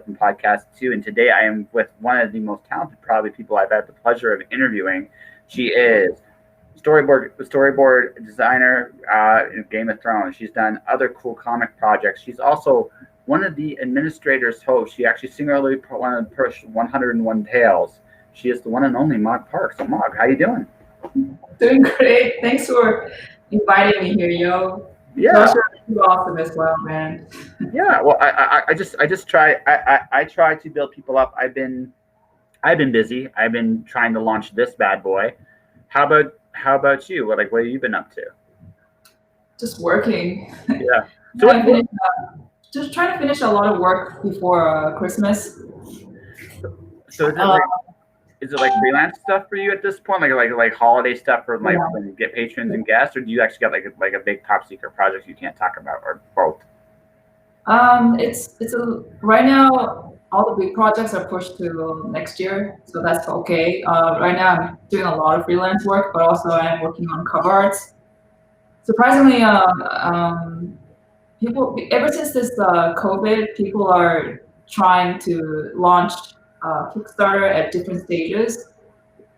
from podcasts too. And today I am with one of the most talented, probably people I've had the pleasure of interviewing. She is storyboard designer in Game of Thrones. She's done other cool comic projects. She's also one of the administrators' hosts. She actually singularly one of the first 101 Tales. She is the one and only Mog Park. So Mog, how you doing? Doing great. Thanks for inviting me here, yo. Yeah, Joshua, you're awesome as well, man. yeah. Well, I just try. I try to build people up. I've been busy. I've been trying to launch this bad boy. How about you? What have you been up to? Just working. Yeah. So Trying to finish, just trying to finish a lot of work before Christmas. so Uh, is it like freelance stuff for you at this point? Like holiday stuff for like yeah. when you get patrons and guests, or do you actually got like a big top secret project you can't talk about, or both? It's a right now all the big projects are pushed to next year, so that's okay. Right now I'm doing a lot of freelance work, but also I'm working on cover arts. Surprisingly, people ever since this COVID, people are trying to launch Kickstarter at different stages.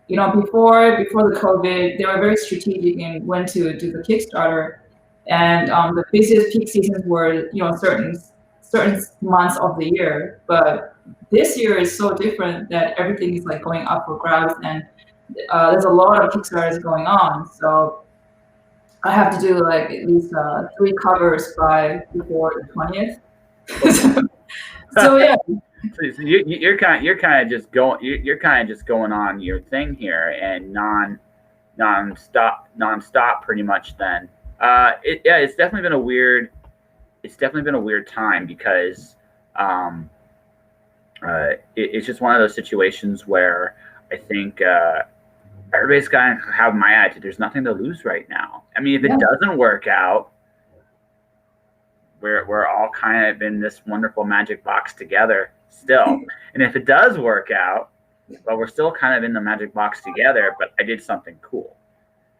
You know, before the COVID, they were very strategic in when to do the Kickstarter, and the busiest peak seasons were certain months of the year. But this year is so different that everything is like going up for grabs, and there's a lot of Kickstarters going on. So I have to do like at least three covers by before the 20th. So yeah, So you're kind of just going you're kind of just going on your thing here and nonstop pretty much. Then yeah, it's definitely been a weird time because um, it's just one of those situations where I think everybody's got to have my attitude. There's nothing to lose right now. I mean, if it yeah, doesn't work out, we're all kind of in this wonderful magic box together still. And if it does work out, well, we're still kind of in the magic box together. But I did something cool,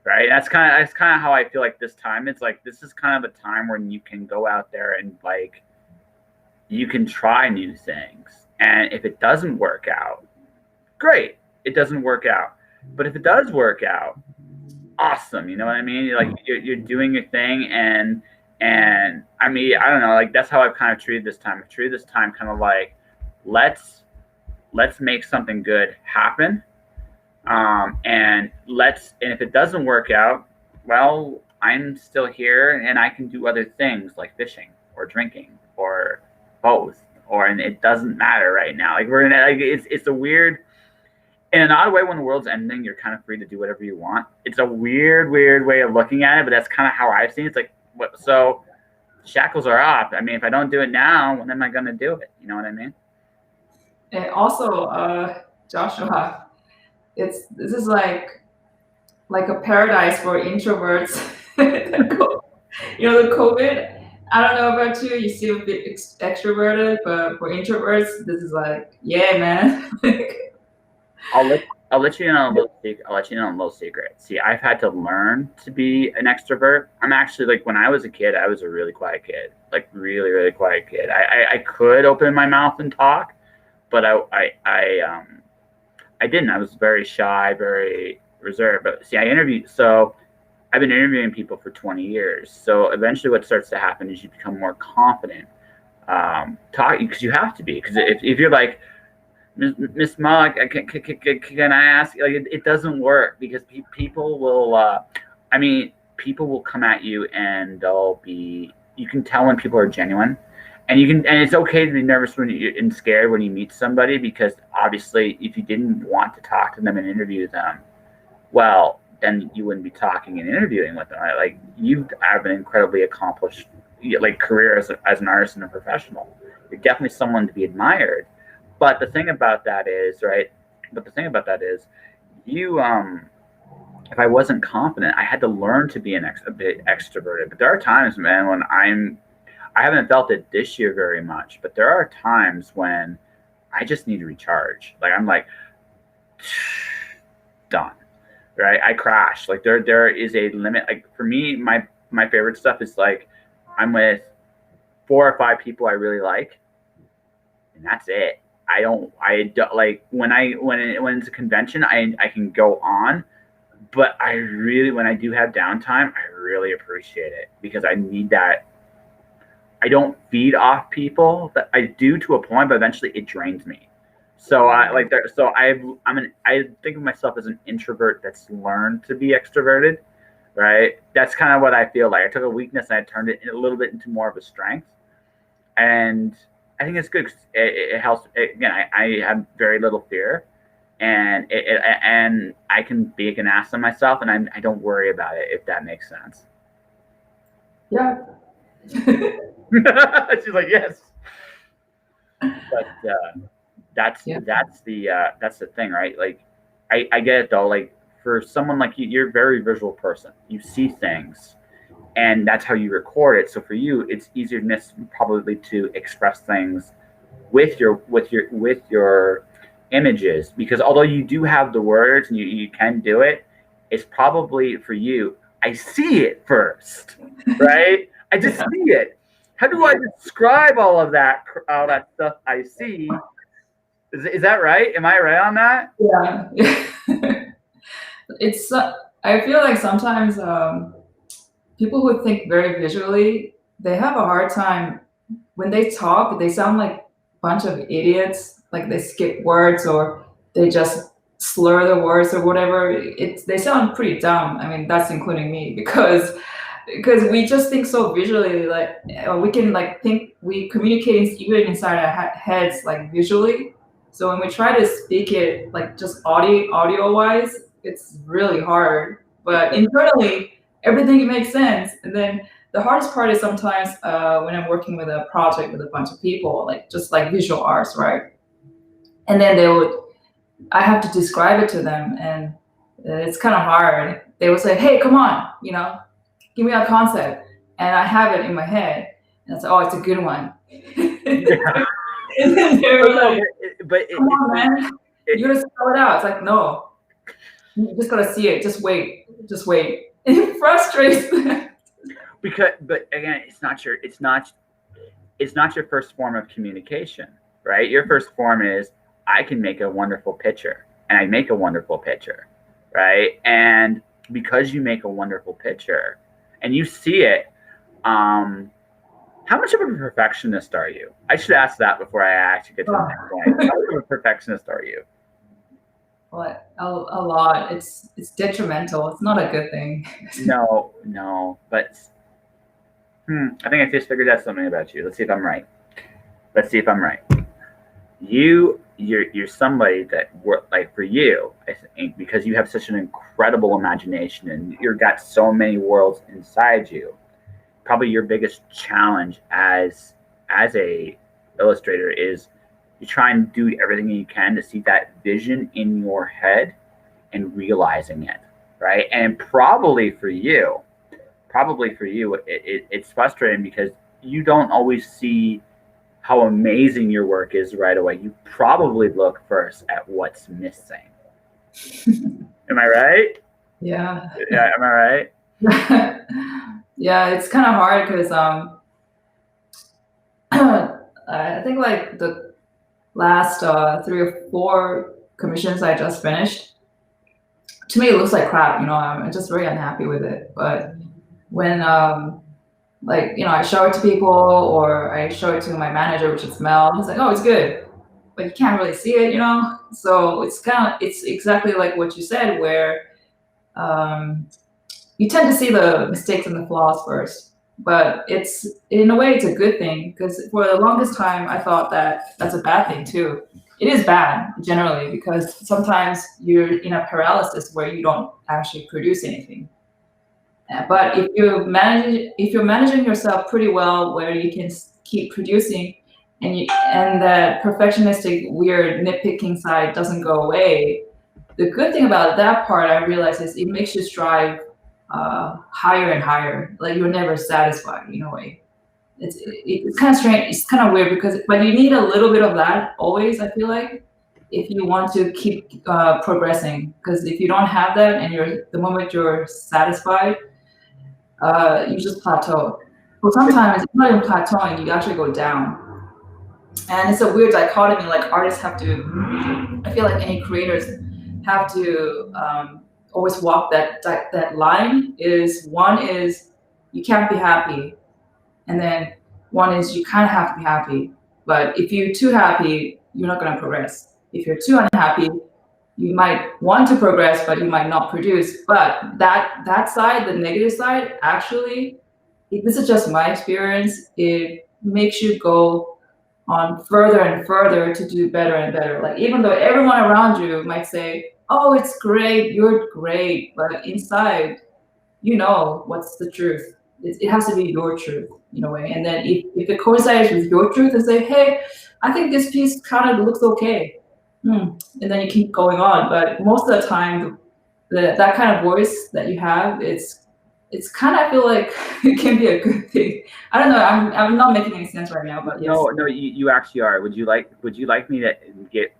right? That's kind of how I feel like this time. It's like this is kind of a time when you can go out there and like you can try new things. And if it doesn't work out, great. It doesn't work out. But if it does work out, awesome. You know what I mean? You're doing your thing, and I mean, I don't know, like that's how I've kind of treated this time. I've treated this time kind of like let's let's make something good happen. And if it doesn't work out, well, I'm still here and I can do other things like fishing or drinking or both. Or and it doesn't matter right now. Like we're in like it's a weird in an odd way when the world's ending, you're kind of free to do whatever you want. It's a weird way of looking at it, but that's kind of how I've seen it. It's like what so shackles are off. I mean, if I don't do it now, when am I gonna do it? You know what I mean? and also Joshua, it's this is like a paradise for introverts. You know, the COVID. I don't know about you. You seem a bit extroverted, but for introverts, this is like, yeah, man. I'll let I'll let you in on a little secret. I'll let you in on a little secret. See, I've had to learn to be an extrovert. I'm actually like when I was a kid, I was a really quiet kid, like really quiet kid. I could open my mouth and talk, but I didn't. I was very shy, very reserved. But see, I've been interviewing people for 20 years. So eventually, what starts to happen is you become more confident. Talking because you have to be because if you're like Miss Mog, can I ask? Like, it doesn't work because people will. I mean, people will come at you and they'll be. You can tell when people are genuine, and it's okay to be nervous and scared when you meet somebody because obviously, if you didn't want to talk to them and interview them, well, then you wouldn't be talking and interviewing with them. Right? Like you have an incredibly accomplished like career as an artist and a professional. You're definitely someone to be admired. But the thing about that is, right? But the thing about that is, you if I wasn't confident, I had to learn to be a bit extroverted. But there are times, man, when I haven't felt it this year very much, but there are times when I just need to recharge. Like I'm like done, right? I crash. Like there is a limit. Like for me, my favorite stuff is like I'm with 4 or 5 people I really like, and that's it. I don't like when it's a convention, I can go on, but I really, when I do have downtime, I really appreciate it because I need that. I don't feed off people. That I do to a point, but eventually it drains me. So I like that. So I think of myself as an introvert that's learned to be extroverted, right? That's kind of what I feel like. I took a weakness and I turned it a little bit into more of a strength, and I think it's good. 'Cause it helps. Again, I have very little fear, and and I can be an ass on myself, and I don't worry about it, if that makes sense. Yeah. She's like, yes, but Yeah. that's the thing, right? Like, I get it though. Like for someone like you, you're a very visual person. You see things, and that's how you record it. So for you, it's easier probably to express things with your images, because although you do have the words and you can do it, it's probably for you. I see it first, right? I just see it. How do I describe all that stuff I see? Is that right? Am I right on that? Yeah. It's I feel like sometimes people who think very visually, they have a hard time when they talk. They sound like a bunch of idiots. Like they skip words or they just slur the words or whatever. It's they sound pretty dumb. I mean, that's including me because we just think so visually. Like we can like think we communicate even inside our heads like visually. So when we try to speak it like just audio wise, it's really hard. But internally, everything makes sense. And then the hardest part is sometimes when I'm working with a project with a bunch of people, like just like visual arts, right? And then I have to describe it to them, and it's kind of hard. They will say, "Hey, come on, give me a concept," and I have it in my head, and I say, "Oh, it's a good one." Yeah. And then they're But no, like, but "Come on, man, it, you gotta spell it out." It's like, no, you just gotta see it. Just wait, just wait. It frustrates them. but again, it's not your first form of communication, right? Your first form is I can make a wonderful picture, and I make a wonderful picture, right? And because you make a wonderful picture and you see it, how much of a perfectionist are you? I should ask that before I actually get to the next point. How much of a perfectionist are you? What a lot. It's detrimental. It's not a good thing. No, but I think I just figured out something about you. Let's see if I'm right. Let's see if I'm right. You're somebody that work like for you, I think, because you have such an incredible imagination and you've got so many worlds inside you. Probably your biggest challenge as a illustrator is you try and do everything you can to see that vision in your head and realizing it, right? And probably for you, it's frustrating because you don't always see how amazing your work is right away. You probably look first at what's missing. Am I right? Yeah. Yeah, am I right? Yeah, it's kind of hard because I think like the last 3 or 4 commissions I just finished, to me it looks like crap. I'm just very unhappy with it. But when like I show it to people or I show it to my manager, which is Mel, he's like, "Oh, it's good," but you can't really see it. So it's exactly like what you said, where um, you tend to see the mistakes and the flaws first. But it's in a way it's a good thing because for the longest time I thought that that's a bad thing too. It is bad generally because sometimes you're in a paralysis where you don't actually produce anything. But if you're managing yourself pretty well, where you can keep producing, and that perfectionistic, weird nitpicking side doesn't go away. The good thing about that part, I realize, is it makes you strive higher and higher. Like you're never satisfied in a way. It's kind of strange. It's kind of weird but you need a little bit of that always. I feel like if you want to keep progressing, because if you don't have that and the moment you're satisfied, you just plateau. Well, sometimes it's not even plateauing, you actually go down. And it's a weird dichotomy. Like artists have to, I feel like any creators have to always walk that line. Is one is you can't be happy, and then one is you kind of have to be happy. But if you're too happy, you're not going to progress. If you're too unhappy, you might want to progress, but you might not produce. But that side, the negative side, actually, this is just my experience. It makes you go on further and further to do better and better. Like even though everyone around you might say, "Oh, it's great, you're great," but inside, you know what's the truth. It has to be your truth in a way. And then if it coincides with your truth and say, "Hey, I think this piece kind of looks okay," and then you keep going on. But most of the time, that kind of voice that you have, it's kind of, I feel like it can be a good thing. I don't know. I'm not making any sense right now, but yes. No, you actually are. Would you like me to get?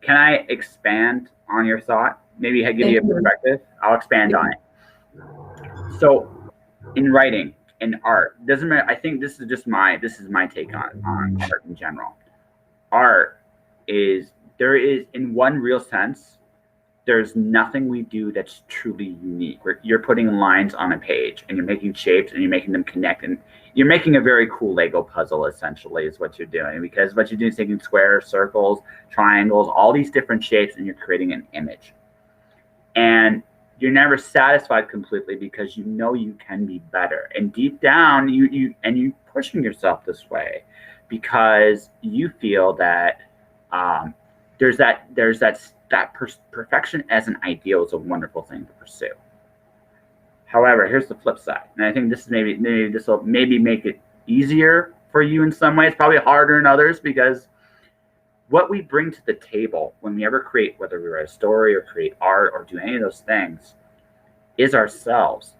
Can I expand on your thought? Maybe give you a perspective. I'll expand on it. So, in writing, in art, doesn't matter. I think this is my take on art in general. Art is, there is, in one real sense, there's nothing we do that's truly unique. You're putting lines on a page and you're making shapes and you're making them connect, and you're making a very cool Lego puzzle, essentially, is what you're doing, because what you're doing is taking squares, circles, triangles, all these different shapes, and you're creating an image. And you're never satisfied completely because you know you can be better. And deep down, you pushing yourself this way because you feel that perfection as an ideal is a wonderful thing to pursue. However, here's the flip side, and I think this is maybe this will maybe make it easier for you in some ways, probably harder in others, because what we bring to the table when we ever create, whether we write a story or create art or do any of those things, is ourselves.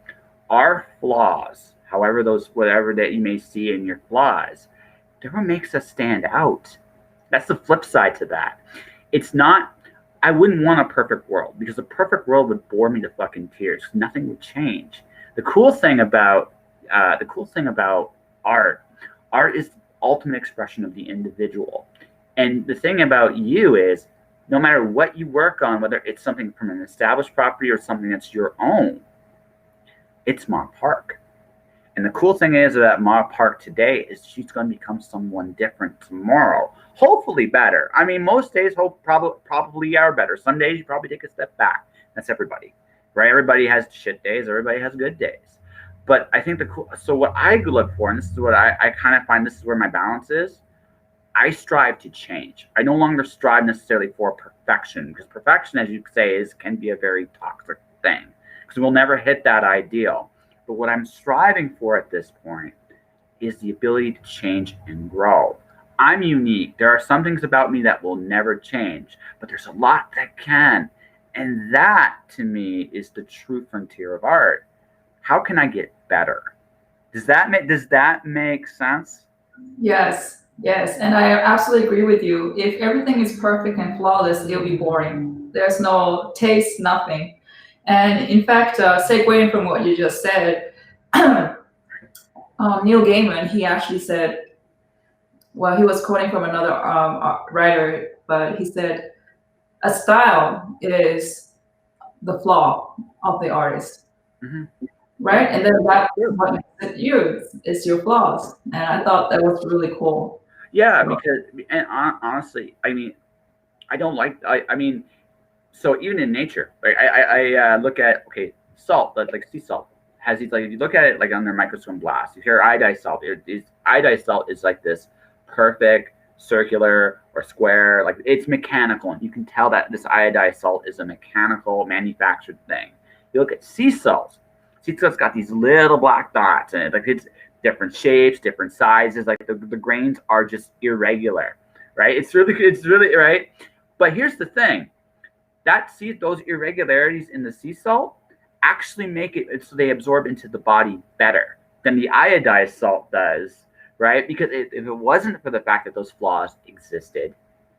Our flaws, however those, whatever that you may see in your flaws, they're what makes us stand out. That's the flip side to that. It's not, I wouldn't want a perfect world, because a perfect world would bore me to fucking tears. Nothing would change. The cool thing about art is the ultimate expression of the individual. And the thing about you is, no matter what you work on, whether it's something from an established property or something that's your own, it's Mog Park. And the cool thing is that Mog Park today is she's going to become someone different tomorrow. Hopefully better. I mean, most days probably are better. Some days you probably take a step back. That's everybody, right? Everybody has shit days. Everybody has good days. But I think so what I look for, and this is what I kind of find, this is where my balance is, I strive to change. I no longer strive necessarily for perfection, because perfection, as you say, can be a very toxic thing, because we'll never hit that ideal. But what I'm striving for at this point is the ability to change and grow. I'm unique. There are some things about me that will never change, but there's a lot that can. And that, to me, is the true frontier of art. How can I get better? Does that make sense? Yes, yes, and I absolutely agree with you. If everything is perfect and flawless, it'll be boring. There's no taste, nothing. And in fact, segueing from what you just said, Neil Gaiman, he actually said, well, he was quoting from another writer, but he said, a style is the flaw of the artist. Mm-hmm. Right? And then that's what makes it you, is your flaws. And I thought that was really cool. Yeah, because, and honestly, I mean, I don't like, I mean, so even in nature, right? I look at, okay, salt, like sea salt, has these, like, if you look at it like under microscope glass, you hear iodized salt. Iodized salt is like this perfect circular or square, like it's mechanical, and you can tell that this iodized salt is a mechanical manufactured thing. You look at sea salt. Sea salt's got these little black dots in it, like it's different shapes, different sizes, like the grains are just irregular, right? It's really right. But here's the thing, those irregularities in the sea salt actually make it so they absorb into the body better than the iodized salt does, right? Because if it wasn't for the fact that those flaws existed,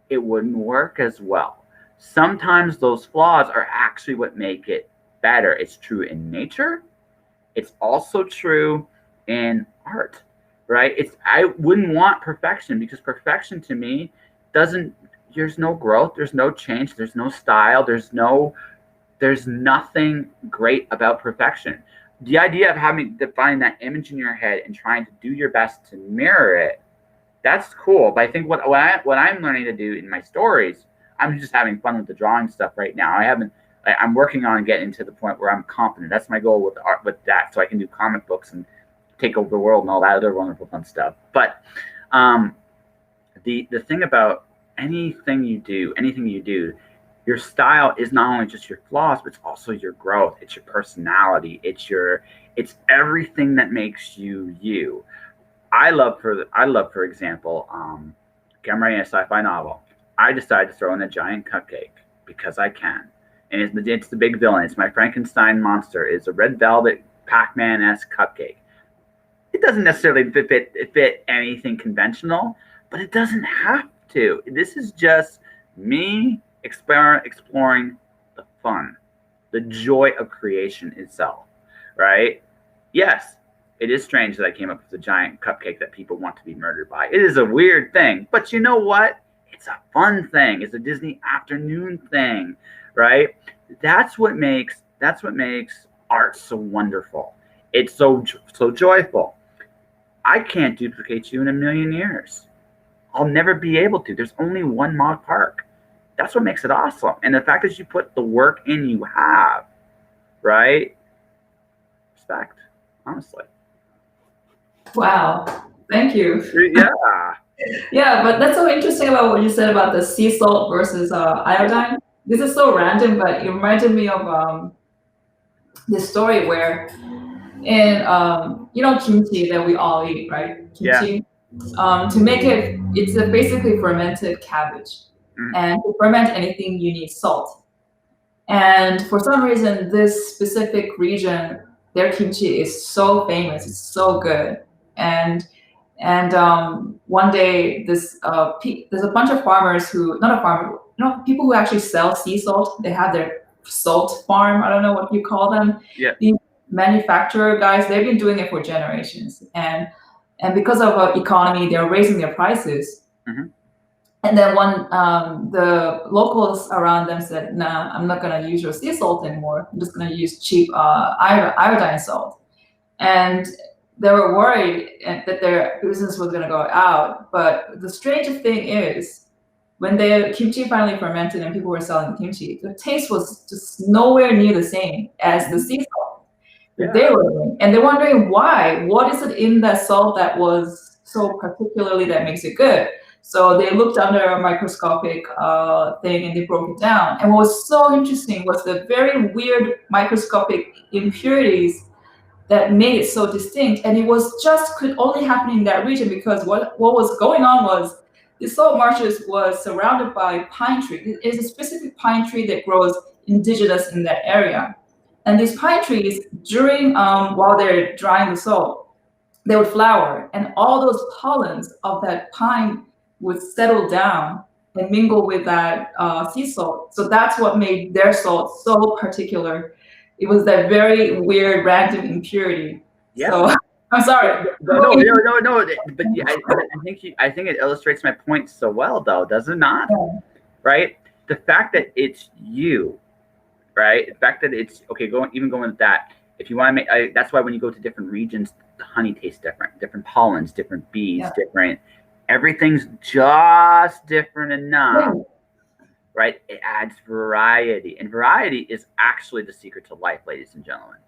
it wouldn't work as well. Sometimes those flaws are actually what make it better. It's true in nature. It's also true in art. right? I wouldn't want perfection, because perfection to me doesn't, there's no growth, there's no change, there's no style, there's nothing great about perfection. The idea of finding that image in your head and trying to do your best to mirror it, that's cool. But I think what I'm learning to do in my stories, I'm just having fun with the drawing stuff right now. I'm working on getting to the point where I'm confident. That's my goal with art, with that, so I can do comic books and take over the world and all that other wonderful fun stuff. But the thing about anything you do, your style is not only just your flaws, but it's also your growth. It's your personality. It's everything that makes you you. For example, I'm writing a sci-fi novel. I decided to throw in a giant cupcake because I can, and it's the big villain. It's my Frankenstein monster. It's a red velvet Pac-Man-esque cupcake. It doesn't necessarily fit anything conventional, but it doesn't have to. This is just me exploring the fun, the joy of creation itself, right? Yes, it is strange that I came up with a giant cupcake that people want to be murdered by. It is a weird thing, but you know what? It's a fun thing. It's a Disney afternoon thing, right? That's what makes art so wonderful. It's so joyful. I can't duplicate you in a million years. I'll never be able to. There's only one Mog Park. That's what makes it awesome. And the fact that you put the work in, you have, right? Respect, honestly. Wow. Thank you. Yeah. Yeah, but that's so interesting about what you said about the sea salt versus iodine. This is so random, but it reminded me of this story where in kimchi that we all eat, right? Kimchi. To make it, it's a basically fermented cabbage, and to ferment anything you need salt. And for some reason, this specific region, their kimchi is so famous. It's so good, and one day there's a bunch of farmers who, not a farmer, people who actually sell sea salt. They have their salt farm. I don't know what you call them. Yeah. These manufacturer guys, they've been doing it for generations, and because of economy, they're raising their prices. Mm-hmm. And then the locals around them said, "Nah, I'm not gonna use your sea salt anymore. I'm just gonna use cheap iodine salt." And they were worried that their business was gonna go out. But the strange thing is, when the kimchi finally fermented and people were selling kimchi, the taste was just nowhere near the same as the sea salt. Yeah. They were doing. And they're wondering why. What is it in that salt that was so particularly that makes it good? So they looked under a microscopic thing and they broke it down. And what was so interesting was the very weird microscopic impurities that made it so distinct. And it was could only happen in that region, because what was going on was the salt marshes was surrounded by pine tree. It is a specific pine tree that grows indigenous in that area. And these pine trees, during while they're drying the salt, they would flower, and all those pollens of that pine would settle down and mingle with that sea salt. So that's what made their salt so particular. It was that very weird random impurity. Yeah. So I'm sorry. No. But yeah, I think it illustrates my point so well, though, does it not? Yeah. Right? The fact that it's you, right? The fact that it's okay. Going with that. If you want to make, that's why when you go to different regions, the honey tastes different. Different pollens, different bees, different. Everything's just different enough, right? It adds variety, and variety is actually the secret to life, ladies and gentlemen.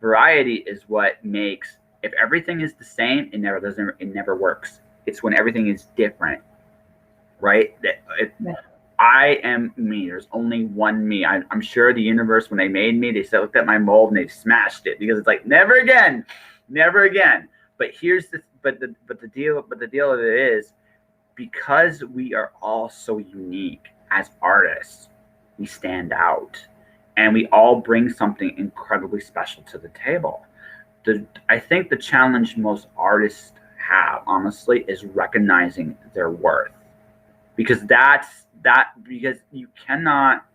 Variety is what makes. If everything is the same, it never works. It's when everything is different, right? I am me. There's only one me. I'm sure the universe, when they made me, they looked at my mold and they smashed it, because it's like never again. But the deal of it is, because we are all so unique as artists, we stand out, and we all bring something incredibly special to the table. I think the challenge most artists have, honestly, is recognizing their worth, because because you cannot.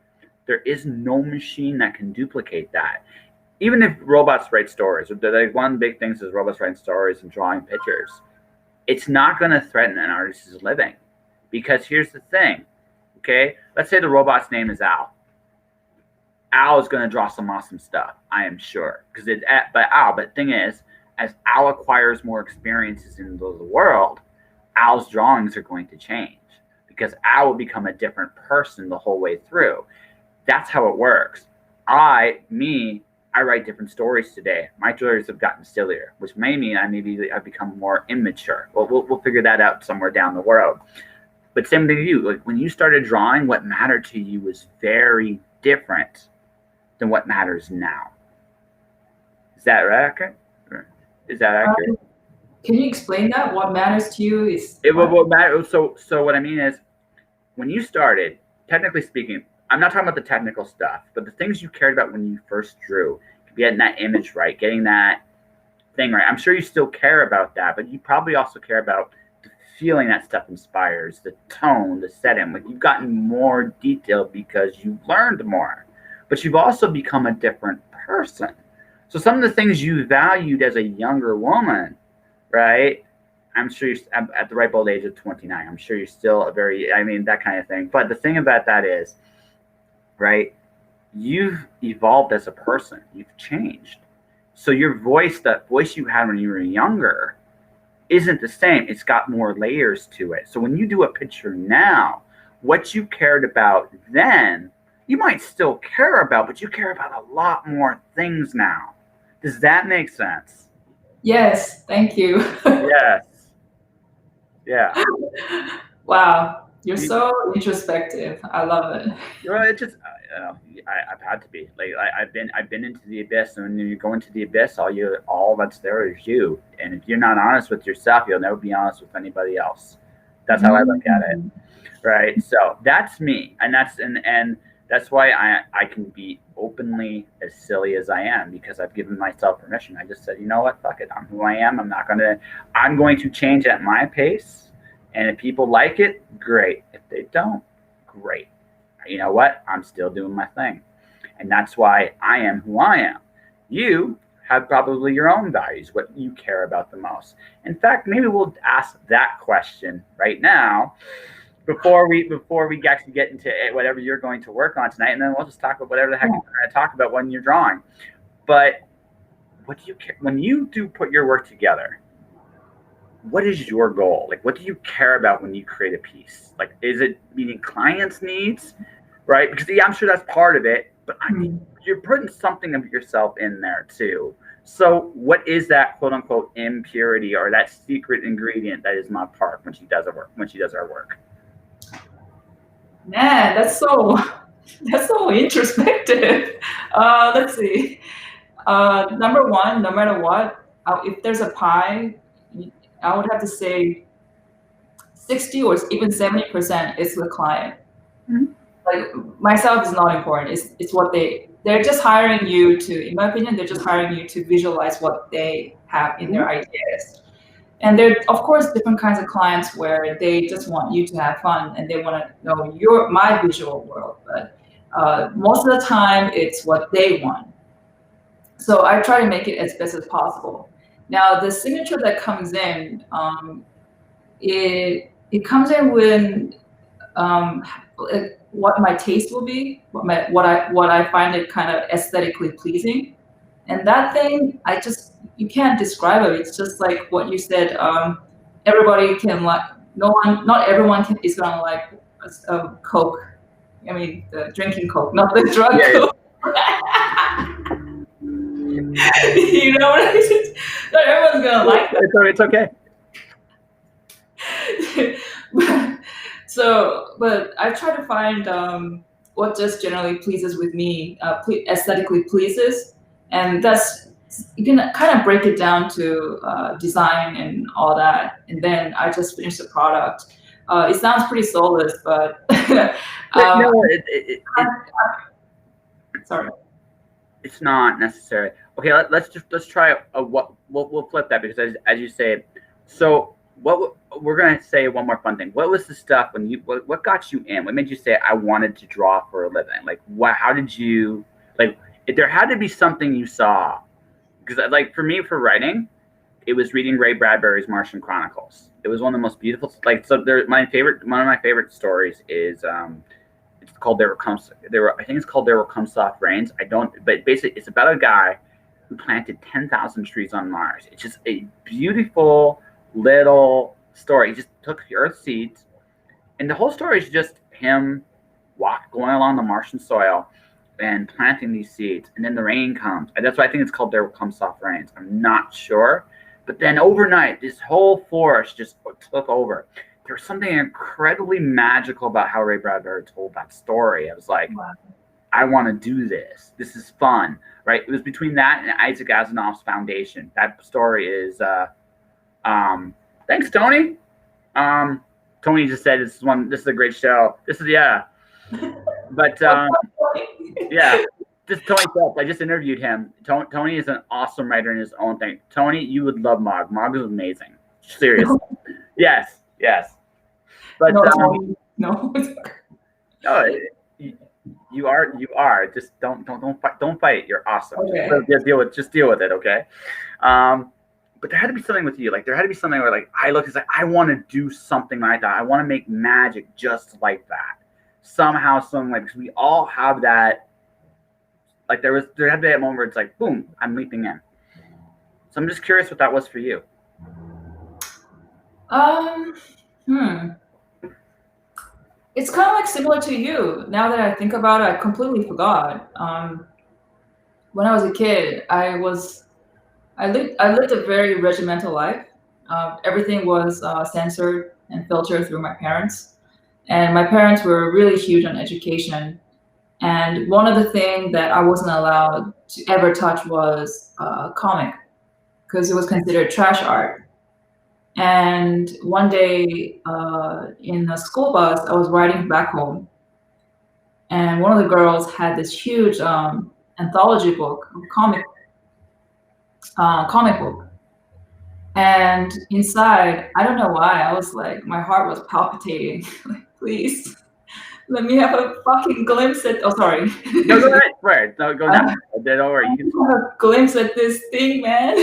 There is no machine that can duplicate that. Even if robots write stories, like one of the big things is robots writing stories and drawing pictures. it's not going to threaten an artist's living. Because here's the thing, okay? Let's say the robot's name is Al. Al is going to draw some awesome stuff, I am sure. But the thing is, as Al acquires more experiences in the world, Al's drawings are going to change because Al will become a different person the whole way through. That's how it works. I write different stories today. My stories have gotten sillier, which may mean I've become more immature. Well, we'll figure that out somewhere down the road. But same to you. Like when you started drawing, what mattered to you was very different than what matters now. Is that right? Is that accurate? Can you explain that? What matters to you is what matters. So what I mean is, when you started, technically speaking, I'm not talking about the technical stuff, but the things you cared about when you first drew, getting that image right, getting that thing right. I'm sure you still care about that, but you probably also care about the feeling that stuff inspires, the tone, the setting. Like you've gotten more detailed because you learned more, but you've also become a different person. So some of the things you valued as a younger woman, right? I'm sure you're at the ripe old age of 29. I'm sure you're still that kind of thing. But the thing about that is, right, you've evolved as a person. You've changed. So your voice, that voice you had when you were younger, isn't the same. It's got more layers to it. So when you do a picture now, what you cared about then, you might still care about, but you care about a lot more things now. Does that make sense? Yes, thank you. Yes. Yeah. Wow, you're so introspective. I love it. Well, it just I've had to be. Like I've been into the abyss, and when you go into the abyss, all that's there is you. And if you're not honest with yourself, you'll never be honest with anybody else. That's how I look at it. Right. So that's me, and that's why I can be openly as silly as I am, because I've given myself permission. I just said, you know what, fuck it. I'm who I am. I'm going to change at my pace. And if people like it, great. If they don't, great. You know what? I'm still doing my thing. And that's why I am who I am. You have probably your own values, what you care about the most. In fact, maybe we'll ask that question right now before we actually get into whatever you're going to work on tonight, and then we'll just talk about whatever the heck you're going to talk about when you're drawing. But what do you care when you do put your work together? What is your goal? Like, what do you care about when you create a piece? Like, is it meeting clients' needs, right? Because I'm sure that's part of it, but I mean, you're putting something of yourself in there too. So what is that quote unquote impurity or that secret ingredient that is Mog Park when she does our work? Man, that's so introspective. Let's see. Number one, no matter what, if there's a pie, I would have to say 60 or even 70% is the client. Mm-hmm. Like myself is not important. It's what they're just hiring you to, in my opinion, they're just hiring you to visualize what they have in their ideas. And there are, of course, different kinds of clients where they just want you to have fun and they want to know my visual world. But most of the time, it's what they want. So I try to make it as best as possible. Now, the signature that comes in, it comes in when what my taste will be, what I find it kind of aesthetically pleasing, and that thing you can't describe it. It's just like what you said. Everybody can like. Not everyone is gonna like Coke. I mean, the drinking Coke, not the drug Coke. You know what I mean? Not everyone's gonna like that. It's okay. But I try to find what just generally pleases with me, aesthetically pleases, and you can kind of break it down to design and all that, and then I just finish the product. It sounds pretty soulless, but sorry. It's not necessary. Okay, let's try we'll flip that, because as you say, so we're gonna say one more fun thing. What was the stuff what got you in? What made you say I wanted to draw for a living? Like how did you if there had to be something you saw, because like for me for writing, it was reading Ray Bradbury's Martian Chronicles. It was one of the most beautiful. Like so, there. One of my favorite stories is it's called There Will Come. I think it's called There Will Come Soft Rains. I don't. But basically, it's about a guy who planted 10,000 trees on Mars. It's just a beautiful little story. He just took the Earth seeds, and the whole story is just him going along the Martian soil and planting these seeds, and then the rain comes. And that's why I think it's called There Will Come Soft Rains. I'm not sure. But then overnight, this whole forest just took over. There was something incredibly magical about how Ray Bradbury told that story. I was like, wow. I want to do this. This is fun, right? It was between that and Isaac Asimov's Foundation. That story is, thanks, Tony. Tony just said this is a great show. This is, yeah. But, yeah. Just Tony Phelps. I just interviewed him. Tony is an awesome writer in his own thing. Tony, you would love Mog. Mog is amazing. Seriously. Yes. But no. No, you are. Just don't fight. You're awesome. Okay. Just deal with it, okay? But there had to be something with you. Like there had to be something where like I look, it's like I want to do something like that. I want to make magic just like that. Somehow, some way, because we all have that. Like there had to be that moment where it's like, boom, I'm leaping in. So I'm just curious what that was for you. It's kind of like similar to you. Now that I think about it, I completely forgot. When I was a kid, I lived a very regimental life. Everything was censored and filtered through my parents. And my parents were really huge on education. And one of the things that I wasn't allowed to ever touch was comic, because it was considered trash art. And one day in a school bus, I was riding back home, and one of the girls had this huge anthology book, comic book. And inside, I don't know why, I was like, my heart was palpitating. Like, please. Let me have a fucking glimpse at. Oh, sorry. No, go ahead. Right. No, go down. Don't worry. You can have a glimpse at this thing, man.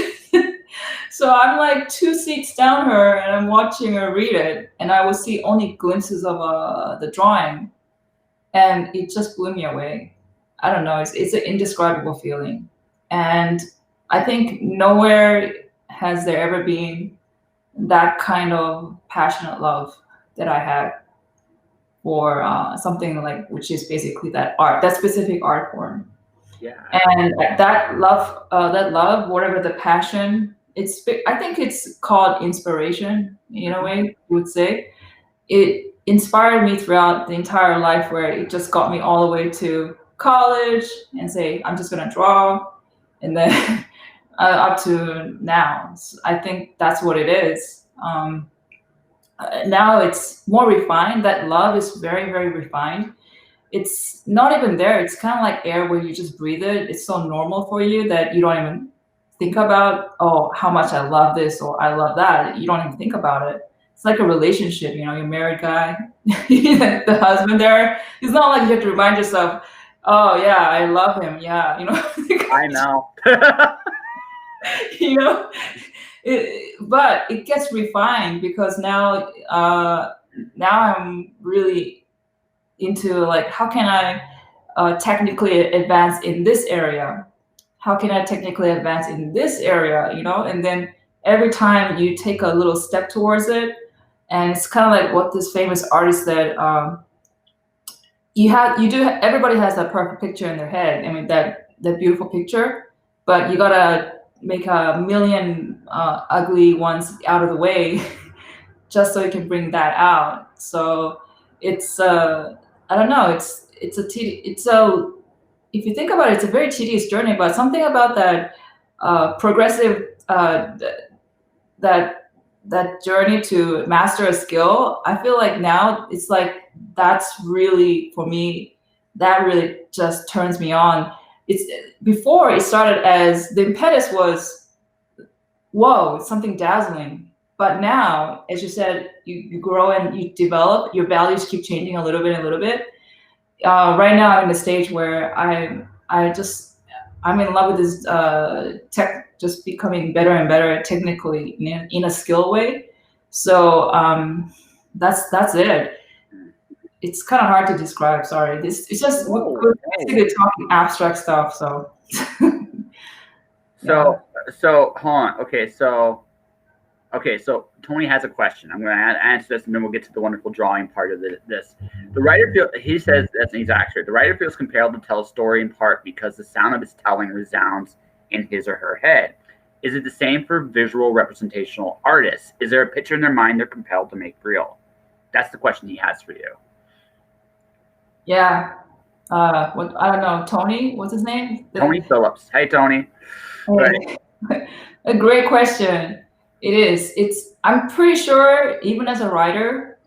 So I'm like 2 seats down her, and I'm watching her read it, and I would see only glimpses of the drawing, and it just blew me away. I don't know. It's an indescribable feeling, and I think nowhere has there ever been that kind of passionate love that I had for something like, which is basically that specific art form. Yeah. And that love, whatever the passion, I think it's called inspiration in a way, you would say. It inspired me throughout the entire life, where it just got me all the way to college and say, I'm just going to draw. And then up to now. So I think that's what it is. Now it's more refined. That love is very, very refined. It's not even there. It's kind of like air where you just breathe it. It's so normal for you that you don't even think about, oh, how much I love this or I love that. You don't even think about it. It's like a relationship, you're a married guy, the husband there. It's not like you have to remind yourself, oh yeah, I love him. Yeah, I know. But it gets refined because now I'm really into like, how can I technically advance in this area? How can I technically advance in this area? And then every time you take a little step towards it, and it's kind of like what this famous artist said. Everybody has that perfect picture in their head. I mean, that beautiful picture, but you gotta make a million ugly ones out of the way just so you can bring that out. So it's I don't know, if you think about it, it's a very tedious journey, but something about that progressive that journey to master a skill, I feel like now it's like, that's really, for me, that really just turns me on. Before it started as the impetus was, whoa, it's something dazzling. But now, as you said, you grow and you develop, your values keep changing a little bit. Right now I'm in the stage where I'm in love with this tech, just becoming better and better technically in a skill way. So that's it. It's kind of hard to describe. Sorry, this it's just No, we're no. basically talking abstract stuff. So So, yeah. so hold on. Okay, so Tony has a question. I'm going to answer this, and then we'll get to the wonderful drawing part of this. The writer feels, he says, that's he's accurate. The writer feels compelled to tell a story in part because the sound of his telling resounds in his or her head. Is it the same for visual representational artists? Is there a picture in their mind they're compelled to make real? That's the question he has for you. Yeah. What I don't know. Tony, what's his name? Tony Phillips. Hey, Tony. Right. A great question. It is. It's. I'm pretty sure, even as a writer,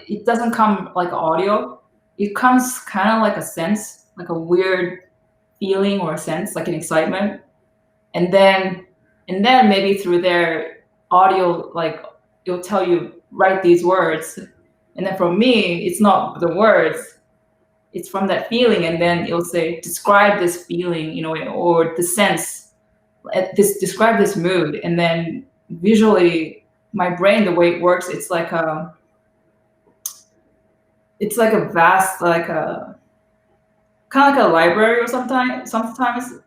it doesn't come like audio. It comes kind of like a sense, like a weird feeling or a sense, like an excitement, and then, maybe through their audio, like it'll tell you write these words, and then for me, it's not the words. It's from that feeling, and then it'll say describe this feeling, or the sense, describe this mood, and then visually my brain, the way it works, it's like a vast, like a kind of like a library. Or sometimes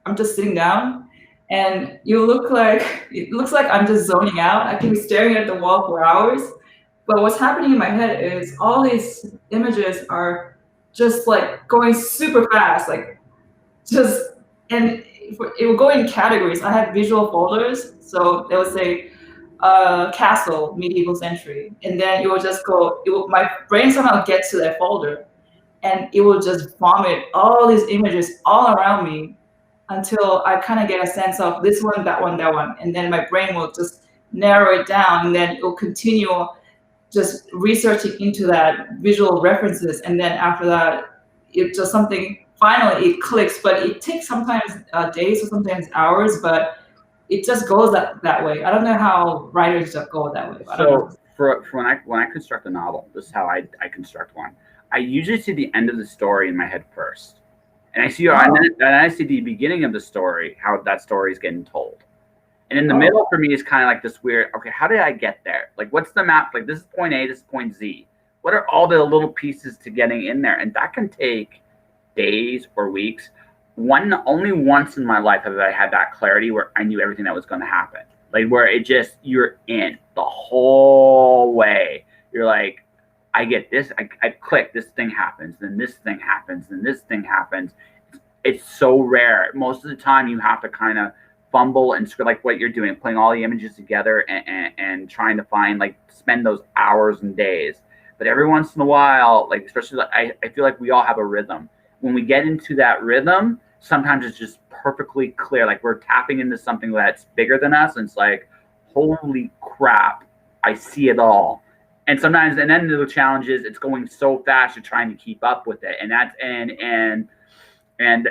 I'm just sitting down and it looks like I'm just zoning out. I can be staring at the wall for hours, but what's happening in my head is all these images are just like going super fast, like just, and it will go in categories. I have visual folders, so they will say castle, medieval century, and then it will just go. My brain somehow gets to that folder, and it will just vomit all these images all around me until I kind of get a sense of this one, that one, that one, and then my brain will just narrow it down, and then it will continue just researching into that visual references, and then after that, it just something finally it clicks. But it takes sometimes days or sometimes hours, but it just goes that way. I don't know how writers just go that way. I don't know. So for when I construct a novel, this is how I construct one. I usually see the end of the story in my head first, and then I see the beginning of the story, how that story is getting told. And in the middle for me is kind of like this weird, okay, how did I get there? Like, what's the map? Like, this is point A, this is point Z. What are all the little pieces to getting in there? And that can take days or weeks. Only once in my life have I had that clarity where I knew everything that was going to happen. Like, where it just, you're in the whole way. You're like, I get this, I click, this thing happens, then this thing happens, then this thing happens. It's so rare. Most of the time, you have to kind of fumble and like what you're doing, putting all the images together and trying to find, like, spend those hours and days. But every once in a while, like, especially like, I feel like we all have a rhythm. When we get into that rhythm, sometimes it's just perfectly clear. Like, we're tapping into something that's bigger than us. And it's like, holy crap, I see it all. And sometimes, and then the challenge is it's going so fast, you're trying to keep up with it. And that's, and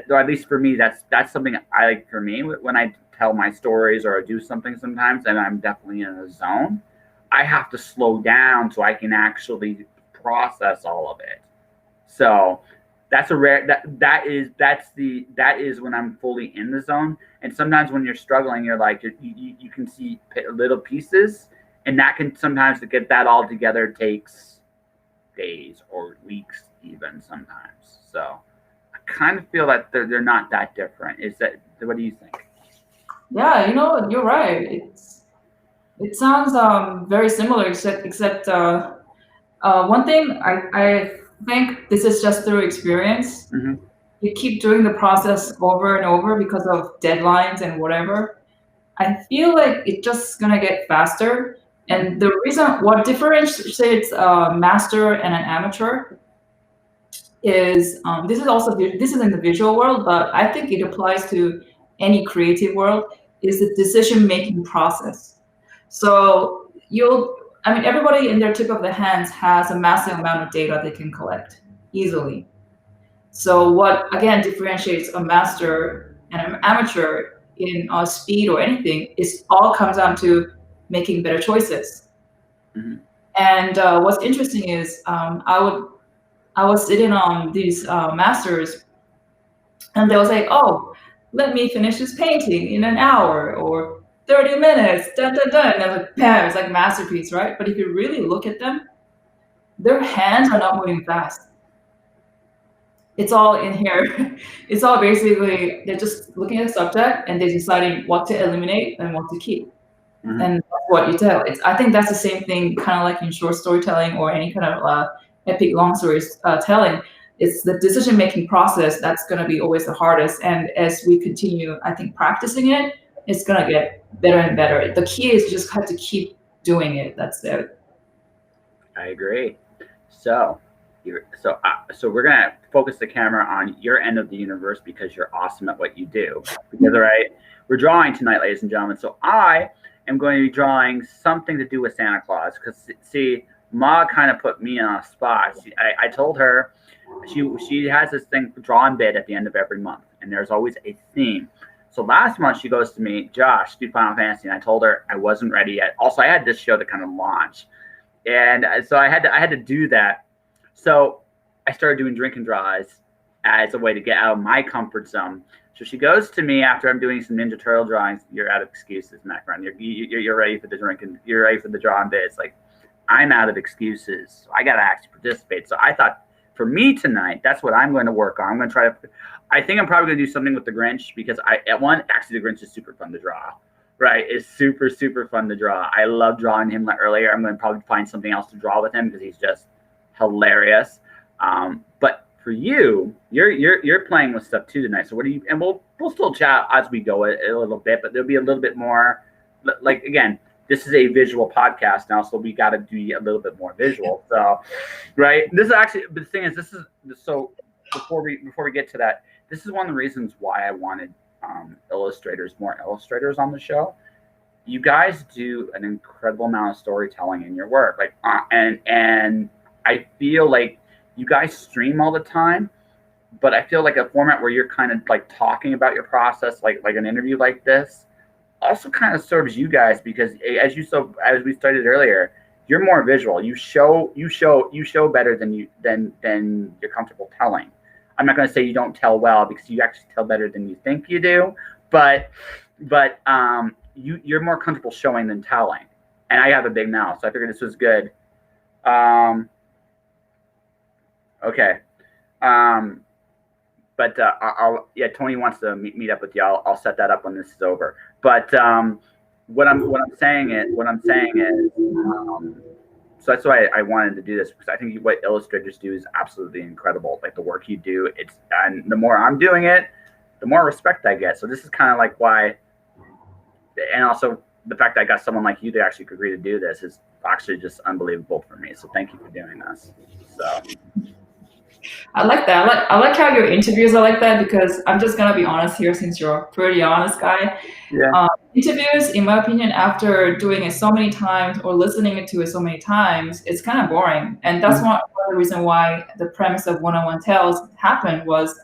or at least for me, that's something I like. For me, when I tell my stories or I do something sometimes, and I'm definitely in a zone, I have to slow down so I can actually process all of it. So that's a rare that is when I'm fully in the zone. And sometimes when you're struggling, you're like you can see little pieces, and that can sometimes, to get that all together, takes days or weeks even sometimes. So I kind of feel that they're not that different. Is that, what do you think? Yeah, you're right. It sounds very similar, except one thing I think this is just through experience. Mm-hmm. You keep doing the process over and over because of deadlines and whatever. I feel like it's just gonna get faster. And the reason what differentiates a master and an amateur is this is in the visual world, but I think it applies to any creative world, is the decision making process. So everybody in their tip of the hands has a massive amount of data they can collect easily. So what again differentiates a master and an amateur in speed or anything is all comes down to making better choices. Mm-hmm. And what's interesting is I was sitting on these masters, and they was like, "Oh, let me finish this painting in an hour," or 30 minutes, dun, dun, dun. And then like, bam, it's like masterpiece, right? But if you really look at them, their hands are not moving fast. It's all in here. It's all basically, they're just looking at the subject and they're deciding what to eliminate and what to keep. Mhm. And that's what you tell. I think that's the same thing, kind of like in short storytelling or any kind of epic long stories telling. It's the decision making process that's going to be always the hardest. And as we continue, I think practicing it, it's going to get better and better. The key is you just have to keep doing it. That's it. I agree. So, so we're gonna focus the camera on your end of the universe because you're awesome at what you do. Because all right, we're drawing tonight, ladies and gentlemen. So I am going to be drawing something to do with Santa Claus. Because see, Ma kind of put me on a spot. I told her she has this thing drawn bid at the end of every month, and there's always a theme. So last month she goes to me, Josh, do Final Fantasy, and I told her I wasn't ready yet. Also, I had this show to kind of launch. And so I had to do that. So I started doing drink and draws as a way to get out of my comfort zone. So she goes to me after I'm doing some Ninja Turtle drawings. You're out of excuses, Macron. You're ready for the drink and you're ready for the drawing bit. It's like I'm out of excuses. So I got to actually participate. So I thought for me tonight, that's what I'm going to work on. I'm going to try to. I think I'm probably going to do something with the Grinch because actually the Grinch is super fun to draw. Right, it's super, super fun to draw. I love drawing him earlier. I'm going to probably find something else to draw with him because he's just hilarious. But for you, you're playing with stuff too tonight. So what do you? And we'll still chat as we go a little bit, but there'll be a little bit more. Like again, this is a visual podcast now, so we got to do a little bit more visual. So, right, this is actually the thing is this is so before we get to that, this is one of the reasons why I wanted. More illustrators on the show. You guys do an incredible amount of storytelling in your work, like and I feel like you guys stream all the time, but I feel like a format where you're kind of like talking about your process, like an interview like this, also kind of serves you guys because as we started earlier, you're more visual. You show better than you're comfortable telling. I'm not going to say you don't tell well because you actually tell better than you think you do, but you're more comfortable showing than telling. And I have a big mouth, so I figured this was good. Okay. But Tony wants to meet up with you. I'll set that up when this is over. But what I'm saying is. So that's why I wanted to do this because I think what illustrators do is absolutely incredible. Like the work you do, and the more I'm doing it, the more respect I get. So this is kind of like why, and also the fact that I got someone like you to actually agree to do this is actually just unbelievable for me. So thank you for doing this. So I like that. I like how your interviews are like that because I'm just gonna be honest here since you're a pretty honest guy. yeah. Interviews, in my opinion, after doing it so many times or listening to it so many times, it's kind of boring. And that's one of the reason why the premise of one-on-one tales happened was,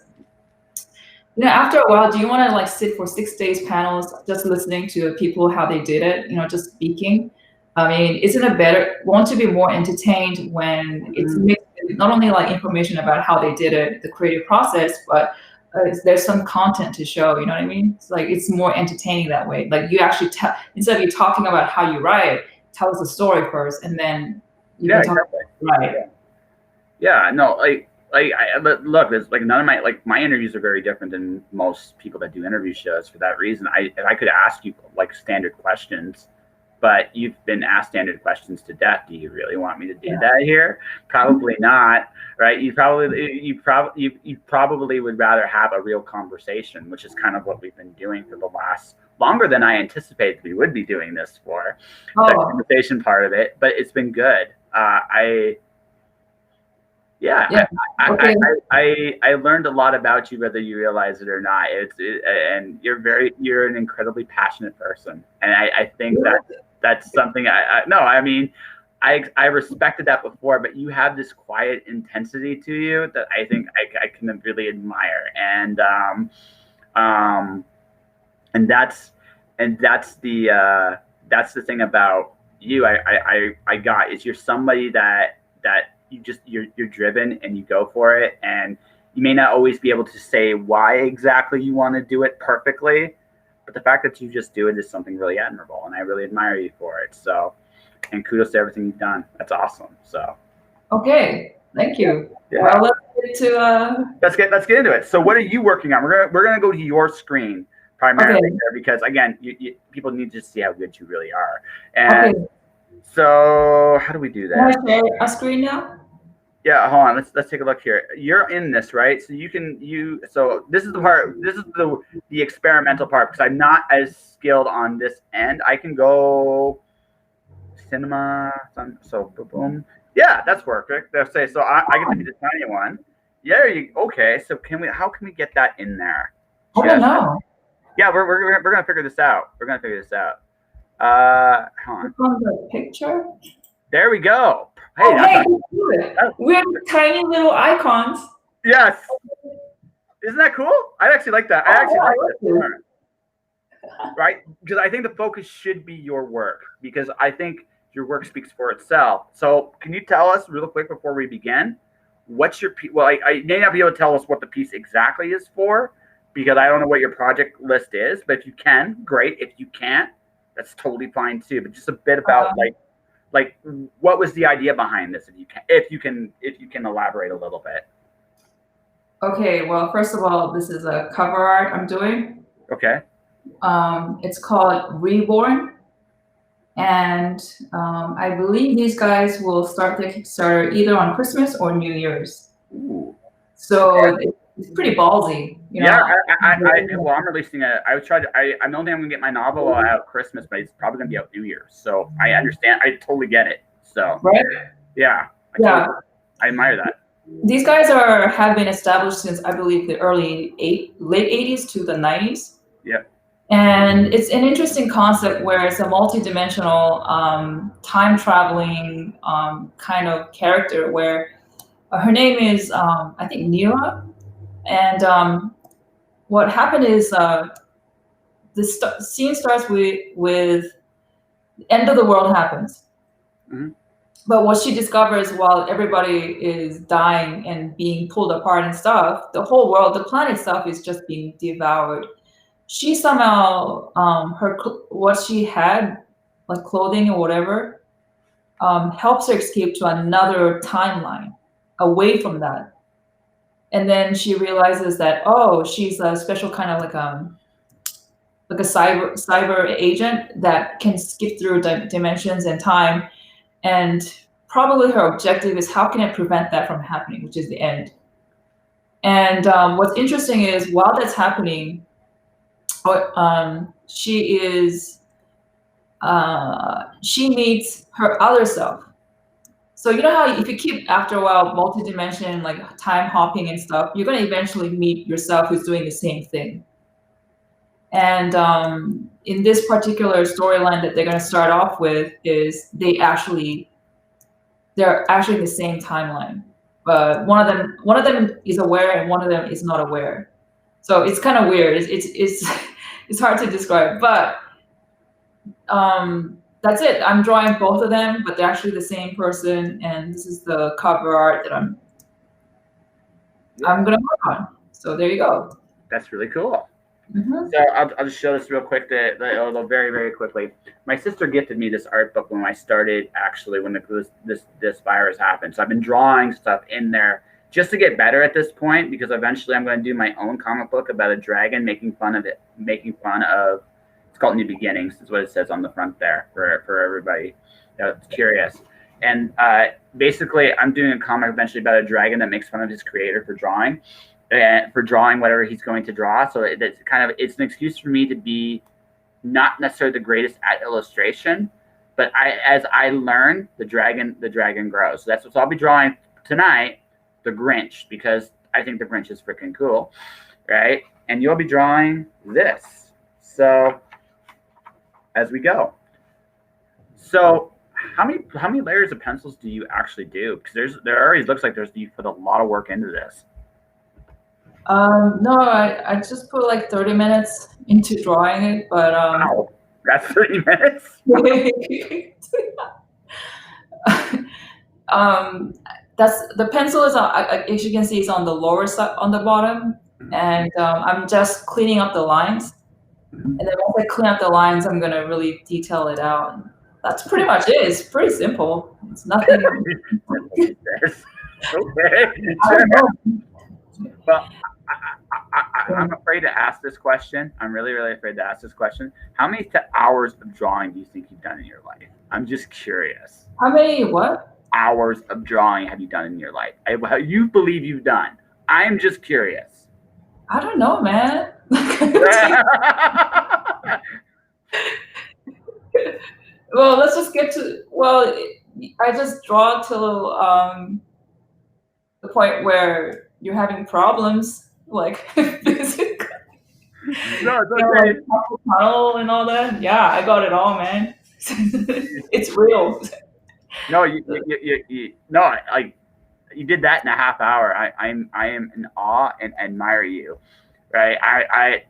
after a while, do you want to like sit for 6 days panels just listening to people how they did it, just speaking? I mean, isn't it better? Want to be more entertained when it's mixed with not only like information about how they did it, the creative process, but there's some content to show. You know what I mean? It's like it's more entertaining that way. Like you actually tell instead of you talking about how you write, tell us the story first, and then you can talk about it. Yeah, no, look, it's like none of my interviews are very different than most people that do interview shows. For that reason, if I could ask you like standard questions. But you've been asked standard questions to death. Do you really want me to do that here? Probably not, right? You probably would rather have a real conversation, which is kind of what we've been doing for the last longer than I anticipated we would be doing this for. The conversation part of it, but it's been good. I learned a lot about you, whether you realize it or not. And you're an incredibly passionate person, and I think that's something I respected that before, but you have this quiet intensity to you that I think I can really admire, and that's the thing about you. I got is you're somebody that you're driven and you go for it, and you may not always be able to say why exactly you want to do it perfectly, But the fact that you just do it is something really admirable, and I really admire you for it. So, and kudos to everything you've done. That's awesome. So, Okay, thank you. yeah. Well, let's get to let's get into it. So, what are you working on? We're gonna go to your screen primarily okay. there because again, people need to see how good you really are. And Okay. so, how do we do Can I that? share a screen now? Yeah, hold on. Let's take a look here. You're in this, right? So so this is the part. This is the experimental part because I'm not as skilled on this end. I can go cinema. So boom. Yeah, that's perfect. Let's say so. I get to be the tiny one. Yeah. Okay. So how can we get that in there? I don't know. Yeah, we're gonna figure this out. We're gonna figure this out. Hold on. From the picture. There we go. Hey, oh, hey, do it. We're tiny little icons. Yes. Isn't that cool? I actually like that. I actually like that. Right? Because I think the focus should be your work because I think your work speaks for itself. So can you tell us real quick before we begin, what's your piece? Well, I may not be able to tell us what the piece exactly is for because I don't know what your project list is, but if you can, great. If you can't, that's totally fine too. But just a bit about like what was the idea behind this if you can elaborate a little bit. Okay, well, first of all, this is a cover art I'm doing. Okay. It's called Reborn, and I believe these guys will start their Kickstarter either on Christmas or New Year's. Ooh. So it's pretty ballsy, you know. Yeah, well, I'm releasing I'm the only thing I'm gonna get my novel out Christmas, but it's probably gonna be out New Year's. So I understand. I totally get it. So right? Yeah. I admire that. These guys have been established since I believe the late 80s to the 90s. Yeah. And it's an interesting concept where it's a multi-dimensional time traveling kind of character where her name is I think Nira, and what happened is the scene starts with the end of the world happens. Mm-hmm. But what she discovers while everybody is dying and being pulled apart and stuff, the whole world, the planet stuff is just being devoured. She somehow, what she had, like clothing or whatever, helps her escape to another timeline away from that. And then she realizes that, oh, she's a special kind of like a cyber agent that can skip through dimensions and time. And probably her objective is how can I prevent that from happening, which is the end. And what's interesting is while that's happening, she meets her other self. So you know how if you keep after a while multi-dimension, like time hopping and stuff, you're going to eventually meet yourself who's doing the same thing. And in this particular storyline that they're going to start off with is they're actually in the same timeline, but one of them is aware and one of them is not aware. So it's kind of weird. It's hard to describe, but that's it. I'm drawing both of them, but they're actually the same person, and this is the cover art that I'm gonna work on. So there you go. That's really cool. Mm-hmm. So I'll just show this real quick, although very, very quickly. My sister gifted me this art book when I started, actually, when this virus happened. So I've been drawing stuff in there just to get better at this point, because eventually I'm going to do my own comic book about a dragon making fun of, it's called New Beginnings, is what it says on the front there for everybody that's curious. And basically, I'm doing a comic eventually about a dragon that makes fun of his creator for drawing whatever he's going to draw. So it's an excuse for me to be not necessarily the greatest at illustration, but as I learn, the dragon grows. So that's what I'll be drawing tonight, the Grinch, because I think the Grinch is freaking cool, right? And you'll be drawing this. So as we go. So how many layers of pencils do you actually do? Because there already looks like you put a lot of work into this. No, I just put like 30 minutes into drawing it, but wow, that's 30 minutes. That's the pencil is as you can see, is on the lower side, on the bottom, and I'm just cleaning up the lines. And then once I clean up the lines, I'm gonna really detail it out. And that's pretty much it. It's pretty simple. It's nothing. Okay, I sure. don't know. Well, I'm afraid to ask this question. I'm really, really afraid to ask this question. How many hours of drawing do you think you've done in your life? I'm just curious. How many what? Hours of drawing have you done in your life? You believe you've done. I'm just curious. I don't know, man. Well, let's just get to. Well, I just draw till the point where you're having problems, like physically. No, it's okay. Tunnel and all that. Yeah, I got it all, man. It's real. No, no, like you did that in a half hour. I am in awe and admire you, right?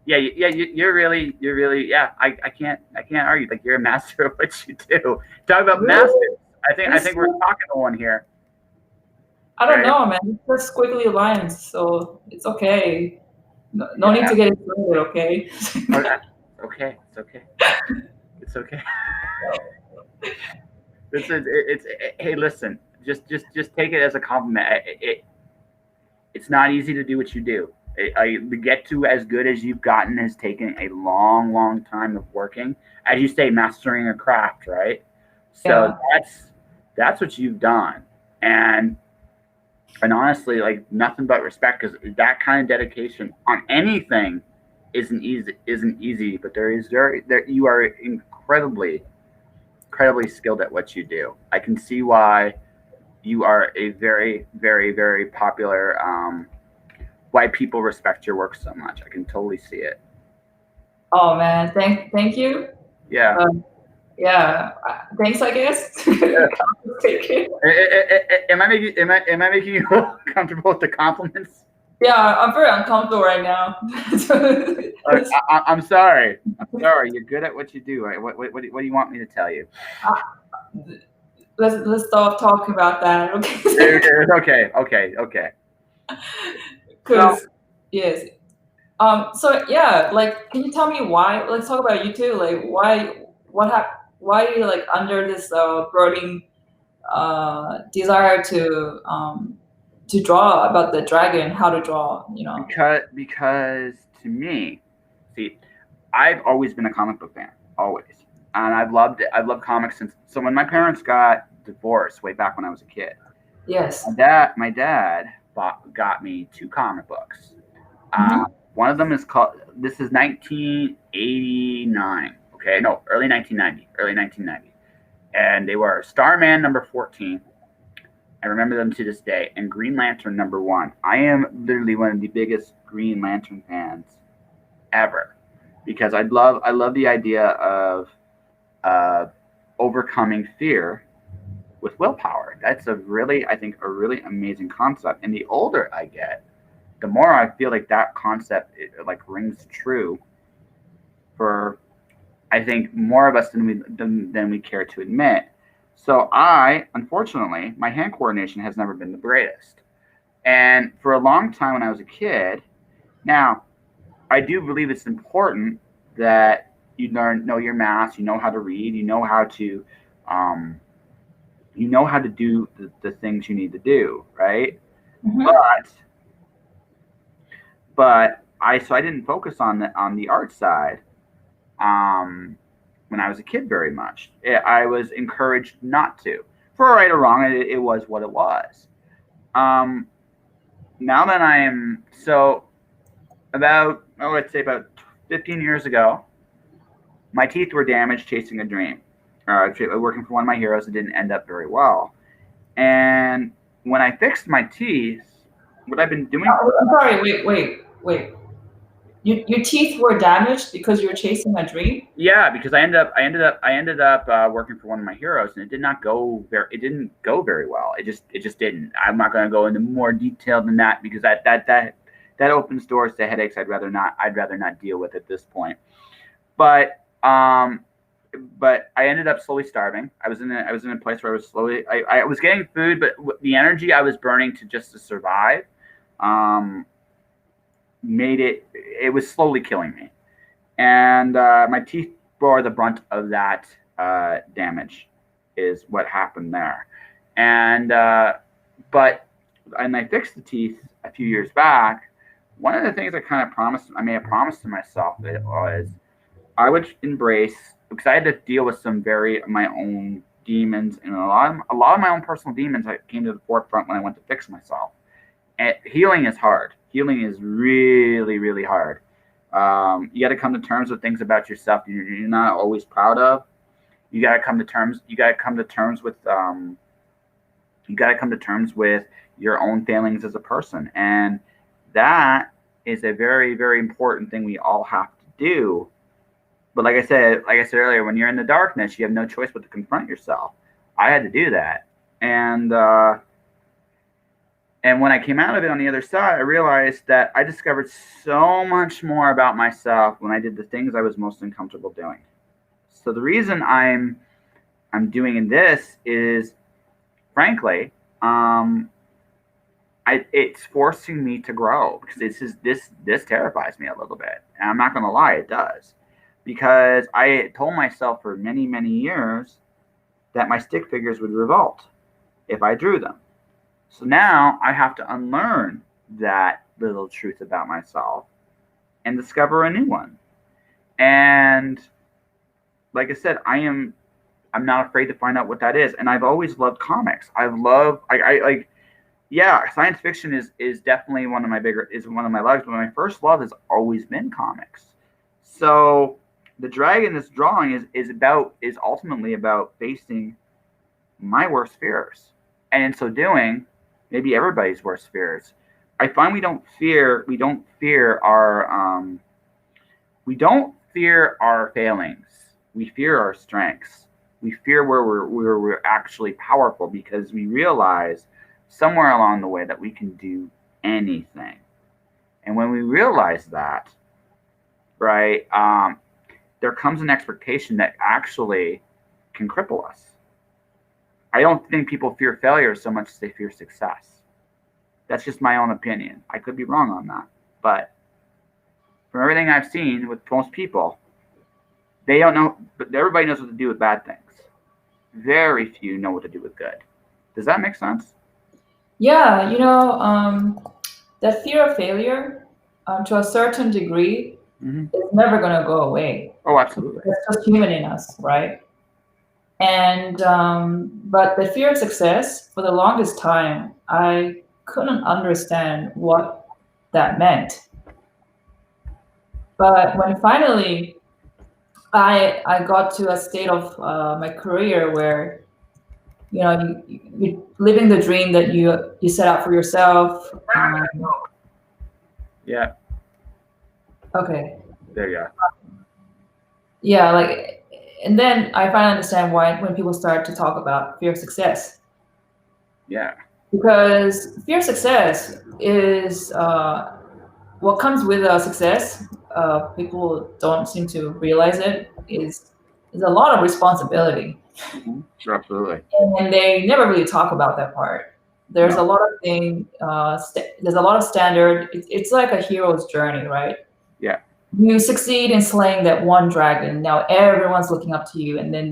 Yeah, you're really, yeah. I can't argue. Like you're a master of what you do. Talk about Really? masters. I think we're talking to one here. I don't know, man. It's just squiggly lines, so it's okay. No need to get excited, okay? Okay, it's okay. It's okay. Hey, listen. Just take it as a compliment. It's not easy to do what you do. To get to as good as you've gotten has taken a long, long time of working. As you say, mastering a craft, right? So that's what you've done, and honestly, like nothing but respect because that kind of dedication on anything isn't easy. But you are incredibly skilled at what you do. I can see why you are a very, very, very popular. Why people respect your work so much. I can totally see it. Oh man, thank you. Yeah. Yeah. Thanks, I guess. Take it. Am I making you comfortable with the compliments? Yeah, I'm very uncomfortable right now. I'm sorry. You're good at what you do. Right? What do you want me to tell you? Let's stop talking about that. Okay. Okay. Because yes. So yeah, like, can you tell me why? Let's talk about you too. Like, why are you like under this burning desire to draw about the dragon, how to draw? You know. Because to me, see, I've always been a comic book fan, always, and I've loved it. I've loved comics since. So when my parents got divorced way back when I was a kid, yes, my dad got me 2 comic books. One of them is called. This is 1989. Okay, no, early 1990, and they were Starman number 14. I remember them to this day, and Green Lantern number 1. I am literally one of the biggest Green Lantern fans ever because I love the idea of overcoming fear with willpower. That's I think a really amazing concept. And the older I get, the more I feel like that concept like rings true for I think more of us than we care to admit. So unfortunately, my hand coordination has never been the greatest. And for a long time when I was a kid, now I do believe it's important that you know your math, you know how to read, you know how to do the things you need to do, right? But I didn't focus on the art side when I was a kid very much. I was encouraged not to. For right or wrong, it was what it was. Now that I am let's say about 15 years ago, my teeth were damaged chasing a dream. Working for one of my heroes, it didn't end up very well. And when I fixed my teeth, what I've been doing. I'm sorry. Wait. Your teeth were damaged because you were chasing a dream. Yeah, because I ended up working for one of my heroes, and it didn't go very well. It just didn't. I'm not going to go into more detail than that because that opens doors to headaches I'd rather not deal with at this point. But I ended up slowly starving. I was in a place where I was getting food, but the energy I was burning to survive, it was slowly killing me. and my teeth bore the brunt of that damage, is what happened there. And and I fixed the teeth a few years back. One of the things I may have promised to myself, it was I would embrace, because I had to deal with some my own demons, and a lot of my own personal demons that came to the forefront when I went to fix myself. And healing is hard. Healing is really, really hard. You got to come to terms with things about yourself you're not always proud of. You got to come to terms. You got to come to terms with. You got to come to terms with your own failings as a person, and that is a very, very important thing we all have to do. But like I said earlier, when you're in the darkness, you have no choice but to confront yourself. I had to do that, and when I came out of it on the other side, I realized that I discovered so much more about myself when I did the things I was most uncomfortable doing. So the reason I'm doing this is, frankly, it's forcing me to grow, because this terrifies me a little bit, and I'm not going to lie, it does, because I told myself for many, many years that my stick figures would revolt if I drew them. So now I have to unlearn that little truth about myself and discover a new one. And like I said, I'm not afraid to find out what that is. And I've always loved comics. Science fiction is definitely one of my loves, but my first love has always been comics. So the dragon this drawing is ultimately about facing my worst fears. And in so doing, maybe everybody's worst fears. I find we don't fear our failings. We fear our strengths. We fear where we're actually powerful, because we realize somewhere along the way that we can do anything. And when we realize that, right, there comes an expectation that actually can cripple us. I don't think people fear failure so much as they fear success. That's just my own opinion. I could be wrong on that. But from everything I've seen with most people, they don't know, but everybody knows what to do with bad things. Very few know what to do with good. Does that make sense? Yeah, that fear of failure, to a certain degree, is never going to go away. Oh, absolutely. It's just human in us, right? And but the fear of success, for the longest time, I couldn't understand what that meant. But when finally I got to a state of my career where you're living the dream that you set out for yourself. Yeah. Okay. There you go. Yeah, and then I finally understand why when people start to talk about fear of success. Yeah. Because fear of success is what comes with success. People don't seem to realize it. Is a lot of responsibility. Sure, absolutely. And they never really talk about that part. There's a lot of things. There's a lot of standard. It's like a hero's journey, right? Yeah. You succeed in slaying that one dragon. Now everyone's looking up to you, and then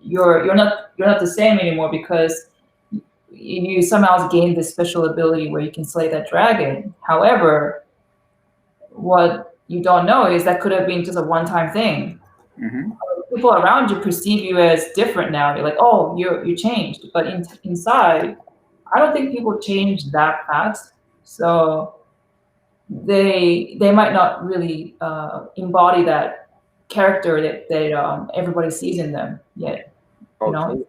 you're not the same anymore, because you somehow gained this special ability where you can slay that dragon. However, what you don't know is that could have been just a one-time thing. People around you perceive you as different now. They're like, "Oh, you changed," but inside, I don't think people change that fast. So they might not really embody that character that everybody sees in them yet. Well,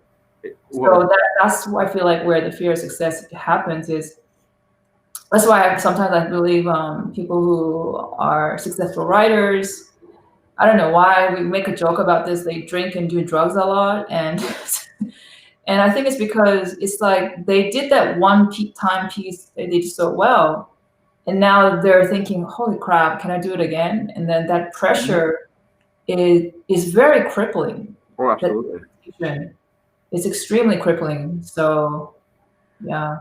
so that's why I feel like where the fear of success happens is. That's why sometimes I believe people who are successful writers, I don't know why we make a joke about this. They drink and do drugs a lot, and and I think it's because it's like they did that one time piece they did so well. And now they're thinking, holy crap, can I do it again? And then that pressure is very crippling. Oh, absolutely. It's extremely crippling. So, yeah.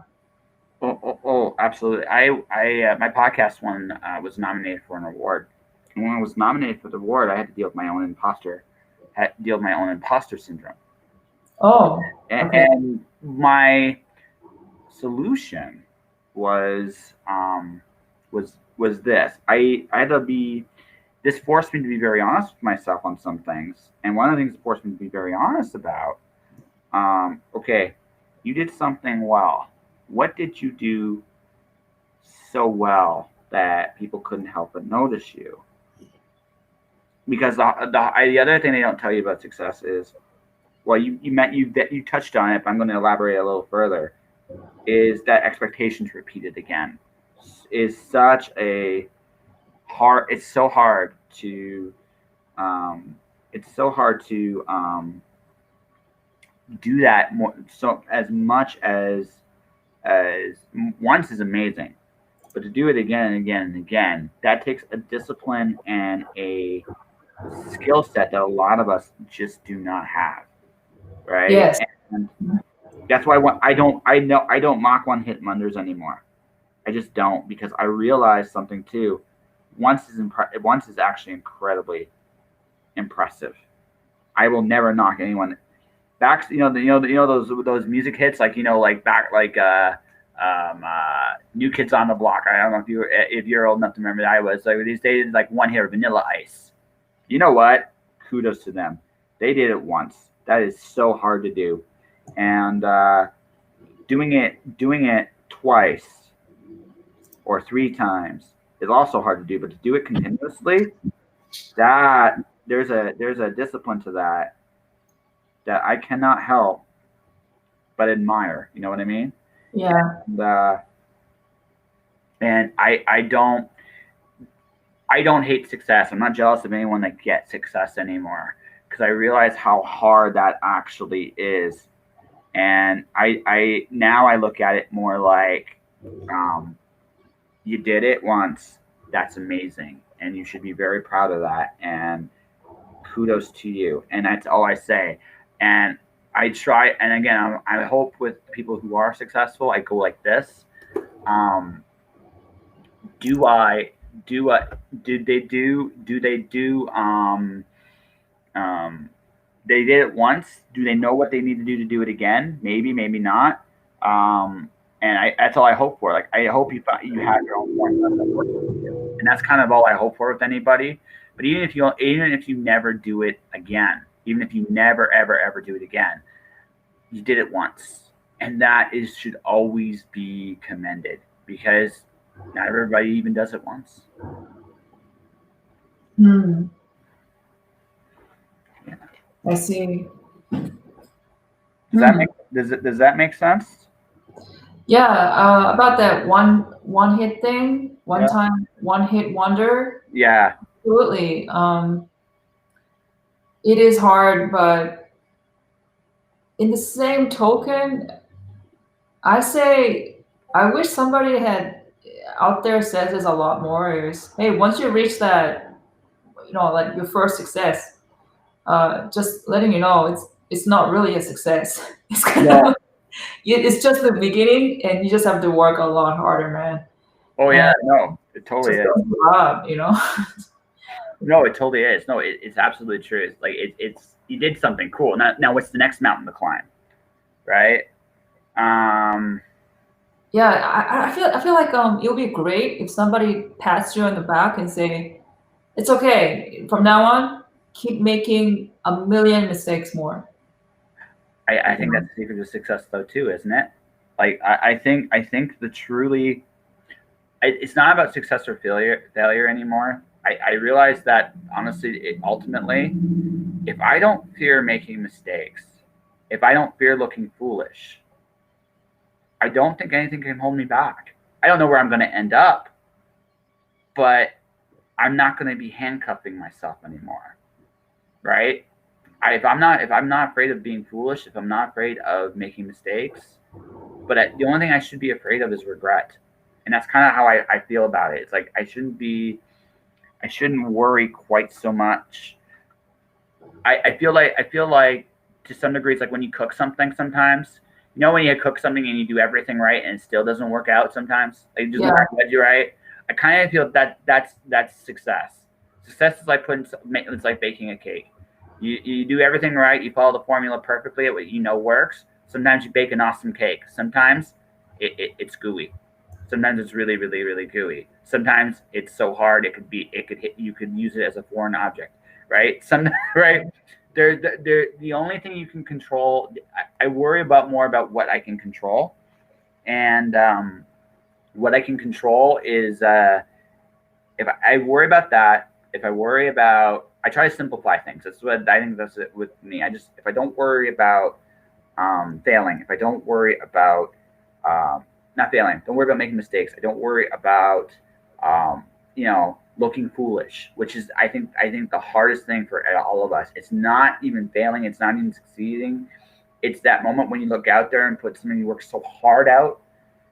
Oh, absolutely. My podcast one was nominated for an award, And when I was nominated for the award, I had to deal with my own imposter syndrome. Oh, okay. And my solution was this. I had to be. This forced me to be very honest with myself on some things, and one of the things that forced me to be very honest about. Okay, you did something well. What did you do so well that people couldn't help but notice you? Because the other thing they don't tell you about success is, well, you touched on it, but I'm going to elaborate a little further. Is that expectations repeated again? Is such a hard. It's so hard to. It's so hard to do that more. So as much as once is amazing, but to do it again and again and again, that takes a discipline and a skill set that a lot of us just do not have, right? Yes. And that's why I don't mock one hit wonders anymore. I just don't, because I realized something too. Once is actually incredibly impressive. I will never knock anyone back. Those music hits, like like back like New Kids on the Block. I don't know if you're old enough to remember that. I was like these days like one hit, Vanilla Ice. You know what? Kudos to them. They did it once. That is so hard to do, and doing it twice or three times is also hard to do. But to do it continuously, that there's a discipline to that I cannot help but admire. You know what I mean? Yeah. And, and I don't hate success. I'm not jealous of anyone that gets success anymore, because I realize how hard that actually is. And I now I look at it more like, you did it once. That's amazing, and you should be very proud of that. And kudos to you. And that's all I say. And I try. And again, I hope with people who are successful, I go like this. Um, do I do what do they do um they did it once, do they know what they need to do it again? Maybe, maybe not. And that's all I hope for. Like, I hope you have your own formula that works for you, and that's kind of all I hope for with anybody. But even if you never do it again, even if you never ever do it again, you did it once, and that is should always be commended, because not everybody even does it once. Hmm. I see. Does that Hmm. make does that make sense? Yeah, about that one hit thing, one Yeah. time, one hit wonder. Yeah. Absolutely. It is hard, but in the same token, I say I wish somebody had out there says there's a lot more. Is hey, once you reach that, like your first success, just letting you know it's not really a success. It's kind Yeah. of it's just the beginning, and you just have to work a lot harder, man. Oh yeah. And No, it totally just is. don't give up. No, it totally is. No, it's absolutely true. It's like it's you did something cool. Now what's the next mountain to climb, right? Um, Yeah, I feel like it would be great if somebody pats you on the back and say, "It's okay. From now on, keep making a million mistakes more." I think that's the secret to success, though, too, isn't it? Like I think the truly, it's not about success or failure anymore. I realize that honestly, ultimately, if I don't fear making mistakes, if I don't fear looking foolish, I don't think anything can hold me back. I don't know where I'm going to end up, but I'm not going to be handcuffing myself anymore, right? If I'm not afraid of being foolish, if I'm not afraid of making mistakes, but the only thing I should be afraid of is regret, and that's kind of how I feel about it. It's like I shouldn't worry quite so much. I feel like to some degree it's like when you cook something sometimes. You know, when you cook something and you do everything right and it still doesn't work out sometimes, like you just Yeah, learn veggie right. I kind of feel that that's success. Success is like it's like baking a cake. You do everything right. You follow the formula perfectly at what you know works. Sometimes you bake an awesome cake. Sometimes it's gooey. Sometimes it's really, really, really gooey. Sometimes it's so hard it could hit. You could use it as a foreign object, right? Right. The only thing you can control. I worry about more about what I can control, and what I can control is if I worry about that. If I worry about, I try to simplify things. That's what I think. That's it with me. If I don't worry about failing, if I don't worry about not failing, don't worry about making mistakes. I don't worry about looking foolish, which is I think the hardest thing for all of us. It's not even failing. It's not even succeeding. It's that moment when you look out there and put something you work so hard out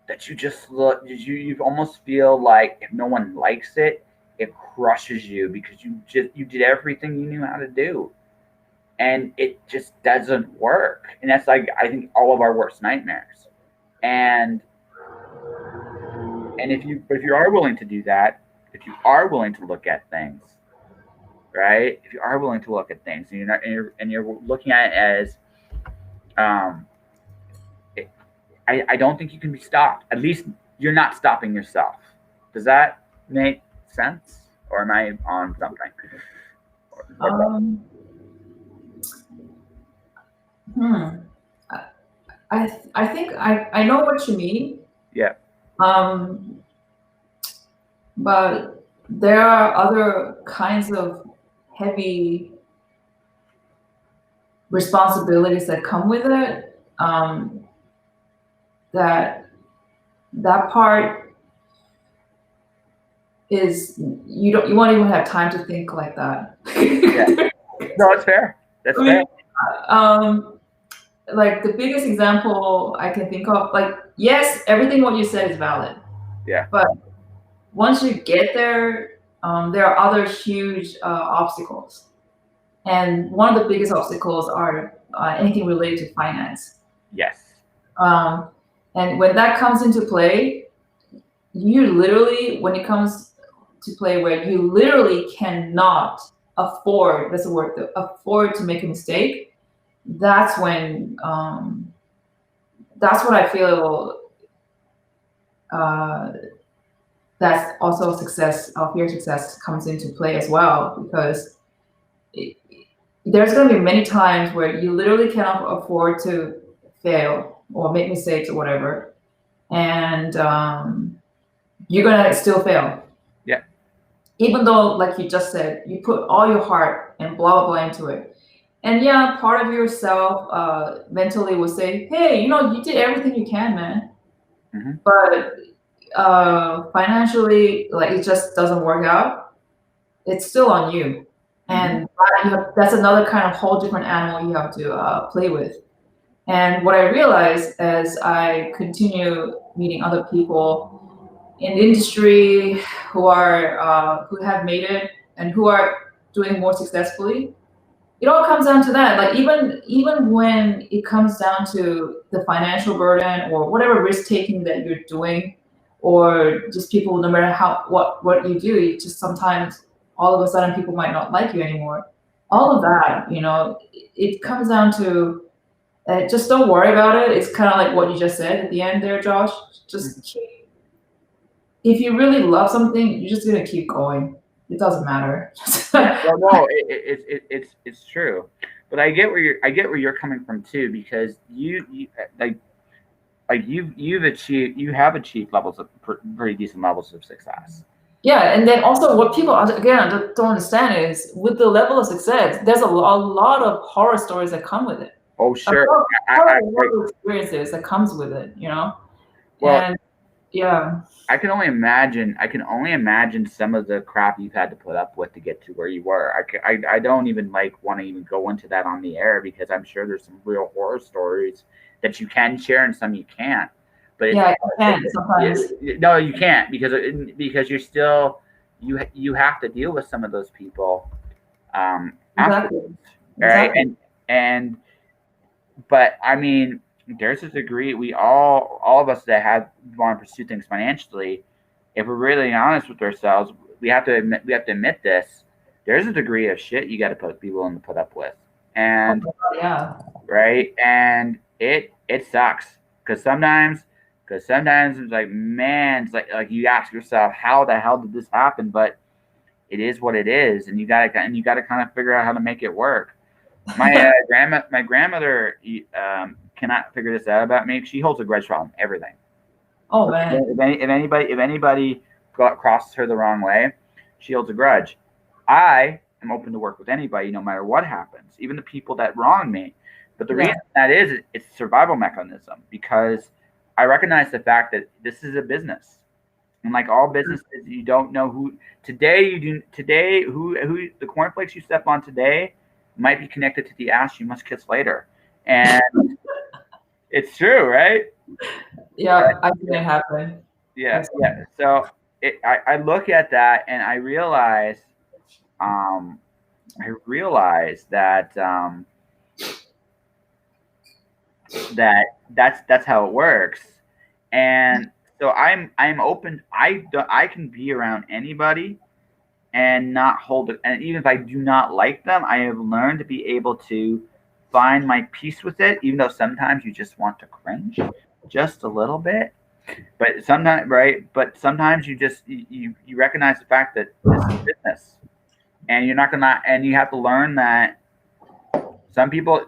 that you just look. You almost feel like if no one likes it, it crushes you because you did everything you knew how to do, and it just doesn't work. And that's like I think all of our worst nightmares. And if you are willing to do that, if you are willing to look at things, right? If you are willing to look at things, and you're looking at it as, um, I don't think you can be stopped. At least you're not stopping yourself. Does that make sense, or am I on something? Um, hmm. I think I know what you mean. Yeah. Um, but there are other kinds of heavy responsibilities that come with it. That part is you won't even have time to think like that. Yeah. No, that's fair. That's I fair. mean, um, like the biggest example I can think of, like yes, everything what you said is valid, Yeah. but once you get there, there are other huge obstacles, and one of the biggest obstacles are anything related to finance. Yes. Um, and when that comes into play, you literally, when it comes to play where you literally cannot afford, that's the word, afford to make a mistake, that's when, that's what I feel uh, that's also success, fear success comes into play as well, because it, there's going to be many times where you literally cannot afford to fail or make mistakes or whatever, and you're gonna still fail. Yeah. Even though, like you just said, you put all your heart and blah blah blah into it. And yeah, part of yourself mentally will say, "Hey, you did everything you can, man." Mm-hmm. But financially, like it just doesn't work out. It's still on you, and that's another kind of whole different animal you have to play with. And what I realize as I continue meeting other people in the industry who have made it and who are doing more successfully, it all comes down to that. Like even when it comes down to the financial burden or whatever risk taking that you're doing, or just people, no matter what you do, you just sometimes all of a sudden people might not like you anymore. All of that, it comes down to just don't worry about it. It's kind of like what you just said at the end there, Josh. Just if you really love something, you're just gonna keep going. It doesn't matter. Well, no, it's true, but I get where you're coming from too, because you like you have achieved levels of pretty decent levels of success. Yeah, and then also what people again don't understand is with the level of success, there's a lot of horror stories that come with it. Oh, sure. A lot of experiences that comes with it, Well, and yeah. I can only imagine some of the crap you've had to put up with to get to where you were. I don't even want to even go into that on the air, because I'm sure there's some real horror stories that you can share and some you can't. But yeah, you can sometimes. No, you can't, because you're still you have to deal with some of those people afterwards, right? Exactly. And but I mean, there's a degree we all of us that have want to pursue things financially. If we're really honest with ourselves, we have to admit this. there's a degree of shit you got to be willing to put up with, and Yeah. right, and it sucks because sometimes it's like, man, it's like you ask yourself, how the hell did this happen? But it is what it is, and you gotta kind of figure out how to make it work. My grandmother cannot figure this out about me. She holds a grudge problem everything. Oh man. If anybody crosses her the wrong way, she holds a grudge. I am open to work with anybody, no matter what happens, even the people that wrong me. But the reason that is, it's a survival mechanism, because I recognize the fact that this is a business, and like all businesses, you don't know who today. You do today who the cornflakes you step on today might be connected to the ass you must kiss later, and it's true, right? Yeah, I think it happened. Yeah. So I look at that and um, I realize that that's how it works, and so I'm open. I can be around anybody and not hold it. And even if I do not like them, I have learned to be able to find my peace with it, even though sometimes you just want to cringe just a little bit. But sometimes, right? But sometimes you recognize the fact that this is business, and you're not gonna, and you have to learn that some people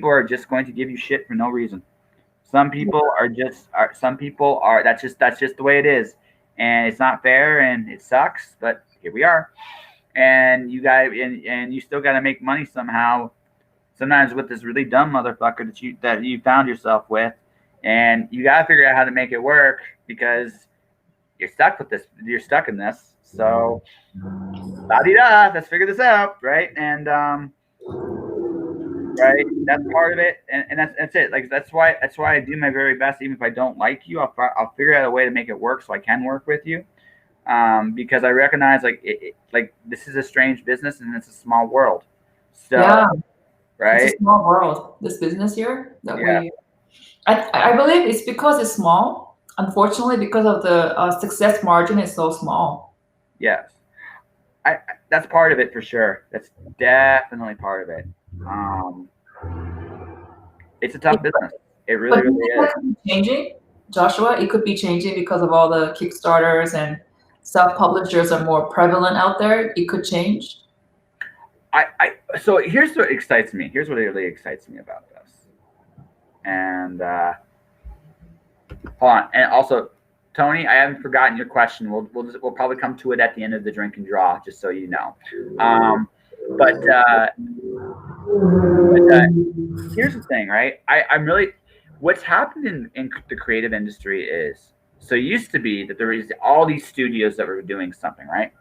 are just going to give you shit for no reason. Some people are that's just the way it is, and it's not fair and it sucks. But here we are, and you still got to make money somehow. Sometimes with this really dumb motherfucker that you found yourself with, and you got to figure out how to make it work because you're stuck with this. You're stuck in this. So, la di da. Let's figure this out, right? And right, that's part of it, and that's it. Like that's why I do my very best, even if I don't like you. I'll figure out a way to make it work so I can work with you, because I recognize like this is a strange business and it's a small world. So Yeah, right, it's a small world. This business here that yeah, I believe it's because it's small. Unfortunately, because of the success margin is so small. yes, I that's part of it for sure. That's definitely part of it. Um, it's a tough business. It really, But do you really think is. that could be changing, Joshua? It could be changing because of all the Kickstarters and self-publishers are more prevalent out there. It could change. So here's what excites me. Here's what really excites me about this. And hold on. And also, Tony, I haven't forgotten your question. We'll probably come to it at the end of the drink and draw, just so you know. But here's the thing, right? I'm really what's happened in the creative industry is, so it used to be that there was all these studios that were doing something, right?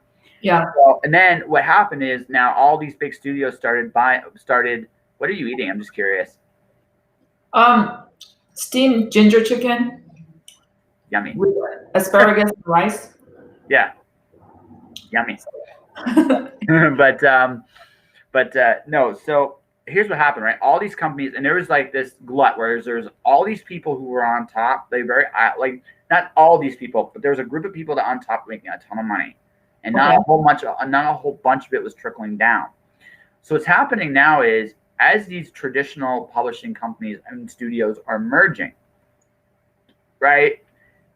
Yeah. Well, and then what happened is now all these big studios started. What are you eating? I'm just curious. Steamed ginger chicken Yummy. with asparagus and rice. Yeah, yummy. but no. So here's what happened, right? All these companies, and there was like this glut where there's all these people who were on top. They very like not all these people, but there was a group of people that on top making a ton of money, and not a whole bunch of it was trickling down. So what's happening now is as these traditional publishing companies and studios are merging, right?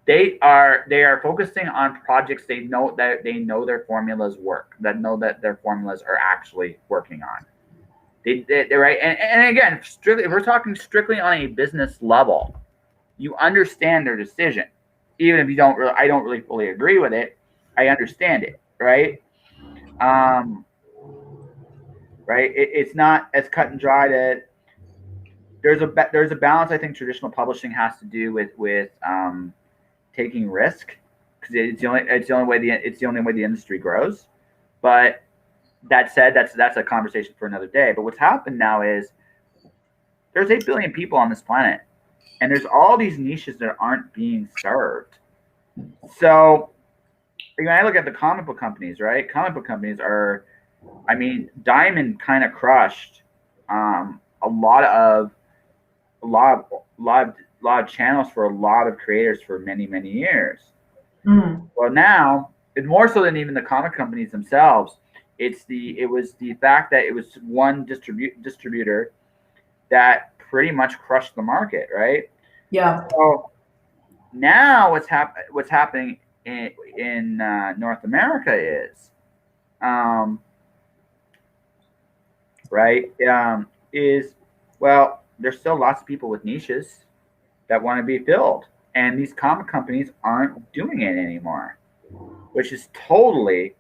They are focusing on projects they know their formulas work, that know that their formulas are actually working on. They're right, and again, strictly if we're talking strictly on a business level, you understand their decision, even if I don't really fully agree with it. I understand it, right? Right. It's not as cut and dry that there's a balance. I think traditional publishing has to do with taking risk, because it's the only way the industry grows. But that said, that's a conversation for another day. But what's happened now is there's 8 billion people on this planet, and there's all these niches that aren't being served. So when I look at the comic book companies, right? Comic book companies are, I mean, Diamond kind of crushed a lot of channels for a lot of creators for many years. Well, now, and more so than even the comic companies themselves, It was the fact that it was one distributor that pretty much crushed the market, right? Yeah. So now what's happening in North America is, um, right, is, well, there's still lots of people with niches that want to be filled, and these comic companies aren't doing it anymore, which is totally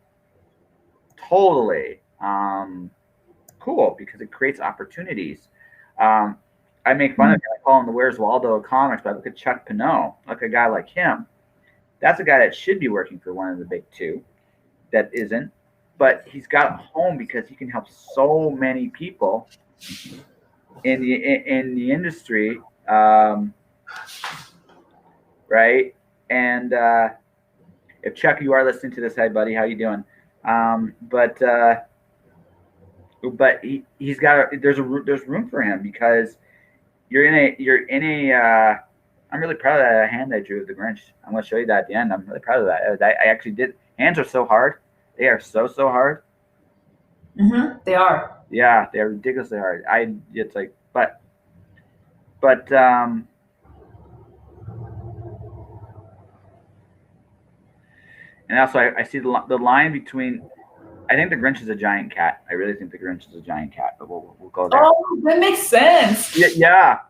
cool because it creates opportunities. Um, I make fun of it. I call him the Where's Waldo of comics, but I look at Chuck Pinot, like a guy like him. That's a guy that should be working for one of the big two that isn't, but he's got a home because he can help so many people in the industry, right? And if Chuck, you are listening to this, hey buddy, how you doing? But he's got there's room for him because you're in a I'm really proud of that hand I drew of the Grinch. I'm going to show you that at the end. I'm really proud of that. I actually did. Hands are so hard. They are so hard. They are. Yeah, they are ridiculously hard. It's like, but and also I see the line between. I think the Grinch is a giant cat. I really think the Grinch is a giant cat, but we'll go there. Oh, that makes sense. Yeah.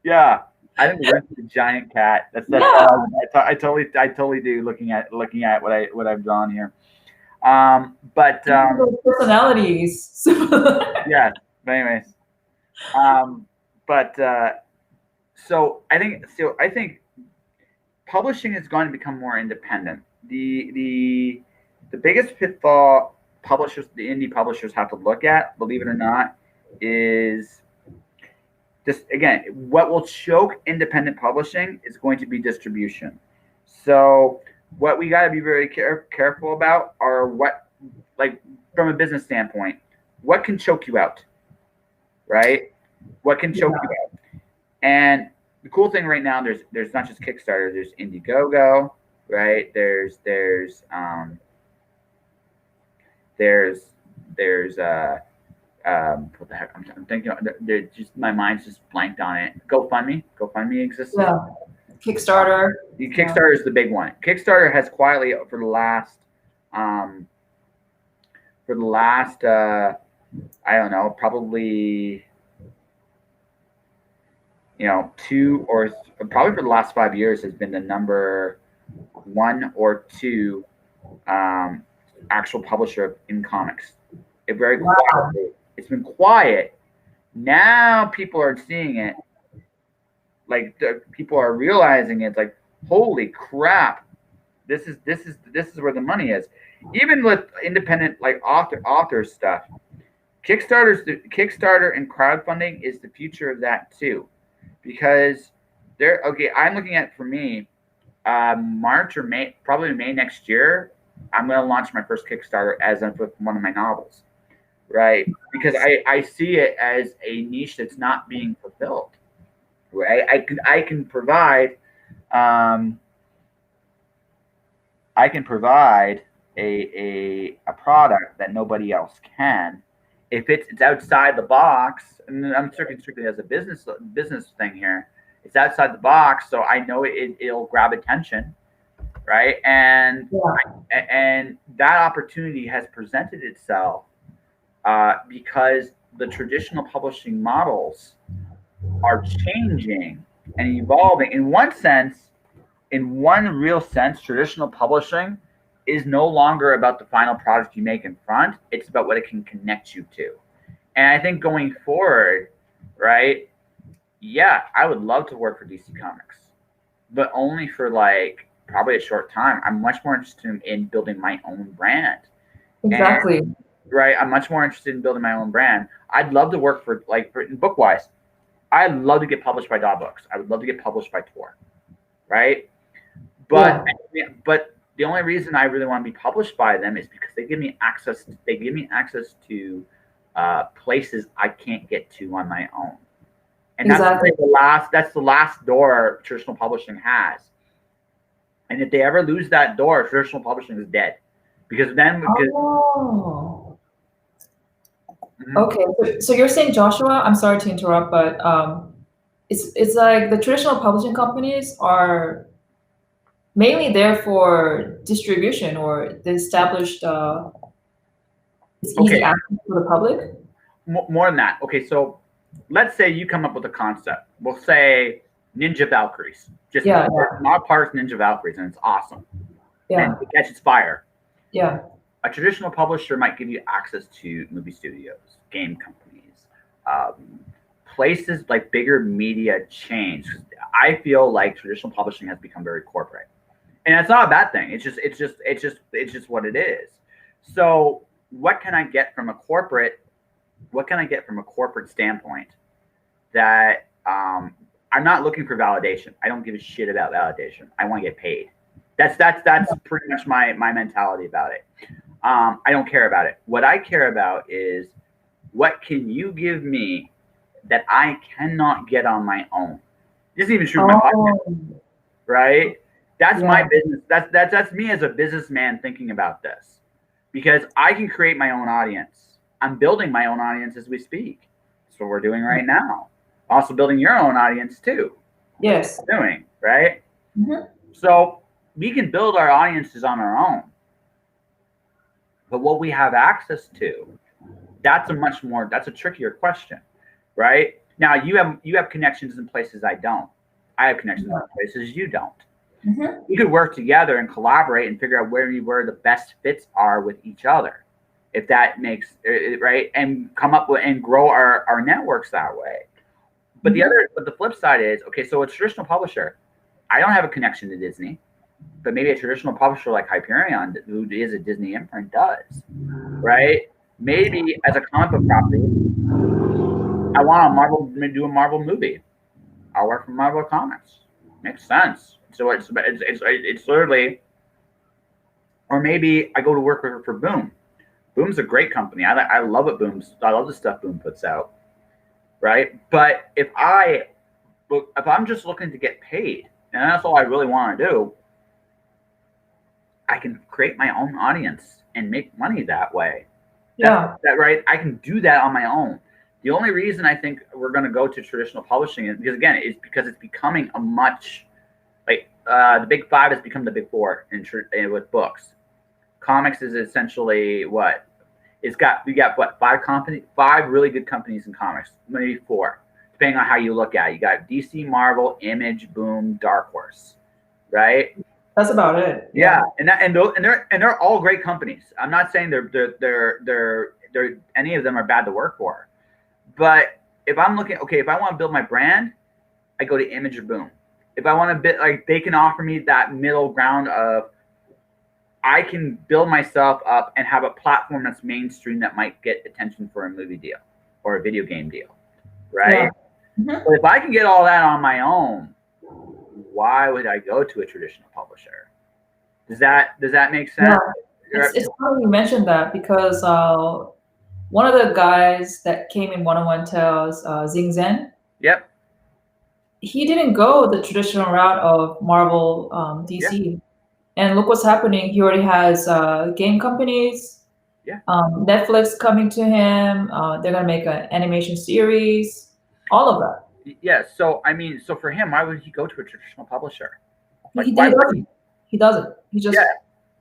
Yeah. I think the Grinch is a giant cat. That's Yeah. I totally do looking at what I've drawn here. But Personalities. yeah. But anyways, but so I think publishing is going to become more independent. The biggest pitfall the indie publishers have to look at, believe it or not, is just, again, what will choke independent publishing is going to be distribution. So what we got to be very careful about are like from a business standpoint, what can choke you out, right? What can choke you out? And the cool thing right now, there's not just Kickstarter, there's Indiegogo, right? There's what the heck? I'm thinking. Just my mind's just blanked on it. GoFundMe exists. Yeah. Kickstarter. Kickstarter is the big one. Kickstarter has quietly for the last I don't know, probably probably for the last 5 years has been the number 1 or 2 actual publisher in comics. It's been quiet. Now people are seeing it. Like people are realizing it's like, holy crap, this is where the money is. Even with independent like author stuff, Kickstarter and crowdfunding is the future of that too, because I'm looking at, for me, March or May, probably May next year, I'm going to launch my first Kickstarter as with one of my novels, right? Because I see it as a niche that's not being fulfilled, right? I can provide a product that nobody else can. If it's outside the box, and I'm strictly as a business thing here, it's outside the box, so I know it'll grab attention, right? And that opportunity has presented itself because the traditional publishing models are changing and evolving. In one real sense, traditional publishing is no longer about the final product you make in front. It's about what it can connect you to. And I think going forward, right? Yeah, I would love to work for DC Comics, but only for like probably a short time. I'm much more interested in building my own brand. Exactly. And, right. I'm much more interested in building my own brand. I'd love to work for book-wise. I'd love to get published by Daw Books. I would love to get published by Tor, right? But the only reason I really want to be published by them is because they give me access. They give me access to places I can't get to on my own, and that's the last door traditional publishing has. And if they ever lose that door, traditional publishing is dead. because then Oh. Mhm. Okay. So you're saying, Joshua, I'm sorry to interrupt, but it's like the traditional publishing companies are mainly there for distribution, or the established it's easy Okay, access for the public. more than that. Okay, so let's say you come up with a concept. We'll say Ninja Valkyries, just Yeah, Mog Park's Ninja Valkyries, and it's awesome. yeah, And it catches fire. yeah, A traditional publisher might give you access to movie studios, game companies, um, places like bigger media chains. I feel like traditional publishing has become very corporate, and it's not a bad thing. It's just what it is. So, what can I get from a corporate? What can I get from a corporate standpoint that I'm not looking for validation. I don't give a shit about validation. I want to get paid. That's pretty much my mentality about it. I don't care about it. What I care about is what can you give me that I cannot get on my own. This is even true with my podcast, oh, right? That's my yeah, business. That's me as a businessman thinking about this, because I can create my own audience. I'm building my own audience as we speak. That's what we're doing right now. Also building your own audience too. That's yes, what we're doing, right? hmm, So we can build our audiences on our own, but what we have access to, that's a trickier question, right? Now you have connections in places I don't. I have connections in places you don't. hmm, We could work together and collaborate and figure out where the best fits are with each other, if that makes right, and come up with and grow our networks that way. hmm, But the flip side is, okay, so a traditional publisher, I don't have a connection to Disney, but maybe a traditional publisher like Hyperion, who is a Disney imprint, does, right? Maybe as a comic book property, I want do a Marvel movie. I'll work for Marvel Comics. Makes sense. So it's literally, or maybe I go to work for Boom. Boom's a great company. I love it. I love the stuff Boom puts out, right? But if I'm just looking to get paid, and that's all I really want to do, I can create my own audience and make money that way. yeah, That right. I can do that on my own. The only reason I think we're going to go to traditional publishing is because it's becoming a much like the big five has become the big four with books. Comics is essentially what we got what five really good companies in comics, maybe four, depending on how you look at it. You got DC, Marvel, Image, Boom, Dark Horse, right? that's about it. Yeah, Yeah, and they're all great companies. I'm not saying they're any of them are bad to work for, but if I'm looking, okay, if I want to build my brand, I go to Image or Boom. If I want to bit like they can offer me that middle ground of I can build myself up and have a platform that's mainstream that might get attention for a movie deal or a video game deal, yeah, right? hmm, But if I can get all that on my own, why would I go to a traditional publisher? Does that make yeah. sense? It's funny you mentioned that, because one of the guys that came in one-on-one tells, Zing Zen, Yep. he didn't go the traditional route of Marvel, Yeah. DC. And look what's happening. He already has game companies, Yeah. Netflix coming to him. They're gonna make an animation series, all of that. Yeah. So I mean, so for him, why would he go to a traditional publisher? He, Like, he why would he? doesn't. He doesn't. He Yeah. just,